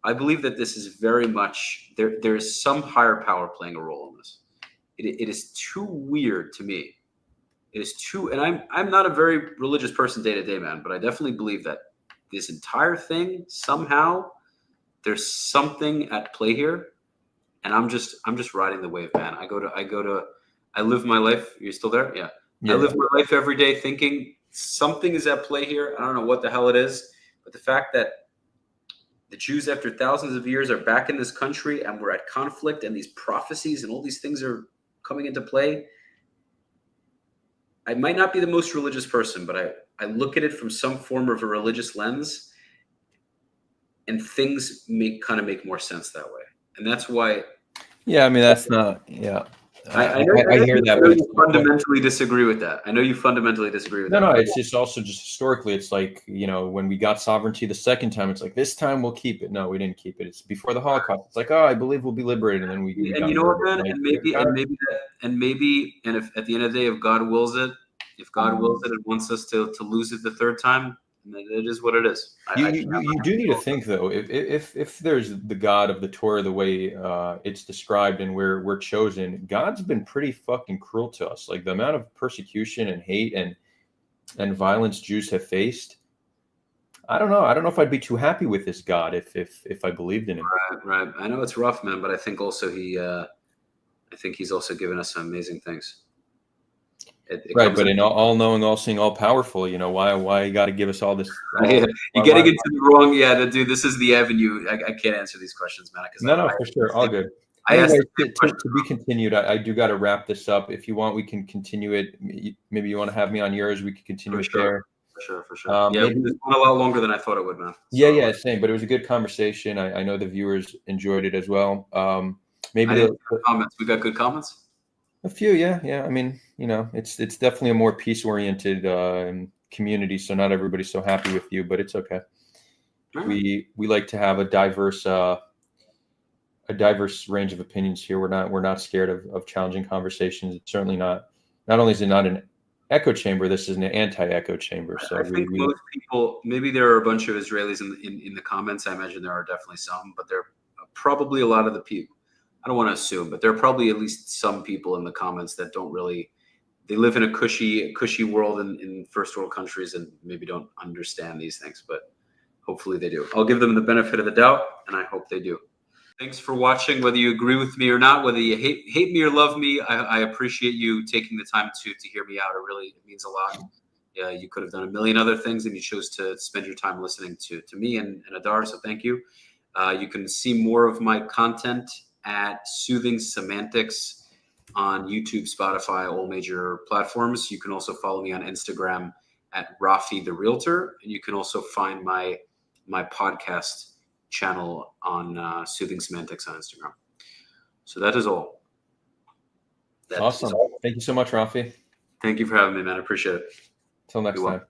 Speaker 2: I believe that this is very much there is some higher power playing a role in this. It is too weird to me. It is too, and I'm not a very religious person day to day, man, but I definitely believe that this entire thing somehow there's something at play here, and I'm just riding the wave, man. I live my life. You're still there? Yeah. I live my life every day thinking something is at play here. I don't know what the hell it is, but the fact that the Jews, after thousands of years, are back in this country and we're at conflict and these prophecies and all these things are coming into play. I might not be the most religious person, but I look at it from some form of a religious lens, and things make more sense that way. And that's why.
Speaker 1: Yeah, I mean, that's not, yeah.
Speaker 2: I
Speaker 1: hear that.
Speaker 2: But you fundamentally disagree with that. I know you fundamentally disagree with that.
Speaker 1: No, it's just also just historically, it's like, when we got sovereignty the second time, it's like, this time we'll keep it. No, we didn't keep it. It's before the Holocaust. It's like, oh, I believe we'll be liberated. And then we
Speaker 2: and you know what, man? And if at the end of the day, if God wills it and wants us to lose it the third time, it is what it is.
Speaker 1: You do need to think, though, if there's the God of the Torah the way it's described and we're chosen, God's been pretty fucking cruel to us. Like the amount of persecution and hate and violence Jews have faced. I don't know. I don't know if I'd be too happy with this God if I believed in him.
Speaker 2: Right. I know it's rough, man, but I think also he's also given us some amazing things.
Speaker 1: Right, but in all-knowing, all-seeing, all-powerful, why you got to give us all this?
Speaker 2: You're getting into the wrong. Yeah, dude, this is the avenue. I can't answer these questions, man.
Speaker 1: No, for sure, all good. Anyway, to be continued. I do got to wrap this up. If you want, we can continue it. Maybe you want to have me on yours. We could continue it there.
Speaker 2: For sure. Yeah, it's been a lot longer than I thought it would, man. So,
Speaker 1: yeah, same. But it was a good conversation. I know the viewers enjoyed it as well. Maybe
Speaker 2: comments. We got good comments.
Speaker 1: A few, yeah. I mean, it's definitely a more peace-oriented community, so not everybody's so happy with you, but it's okay. Right. We like to have a diverse range of opinions here. We're not scared of challenging conversations. It's certainly not only is it not an echo chamber, this is an anti-echo chamber. So
Speaker 2: I think most people, maybe there are a bunch of Israelis in the comments. I imagine there are definitely some, but there are probably a lot of the people. I don't want to assume, but there are probably at least some people in the comments that don't really, they live in a cushy world in first world countries and maybe don't understand these things, but hopefully they do. I'll give them the benefit of the doubt, and I hope they do. Thanks for watching. Whether you agree with me or not, whether you hate me or love me, I appreciate you taking the time to hear me out. It means a lot. Yeah, you could have done a million other things, and you chose to spend your time listening to me and Adar, so thank you. You can see more of my content at Soothing Semantics on YouTube, Spotify, all major platforms. You can also follow me on Instagram at Rafi the Realtor, and you can also find my podcast channel on Soothing Semantics on Instagram. So that is all.
Speaker 1: Awesome. Thank you so much, Rafi.
Speaker 2: Thank you for having me, man. I appreciate it.
Speaker 1: Till next time.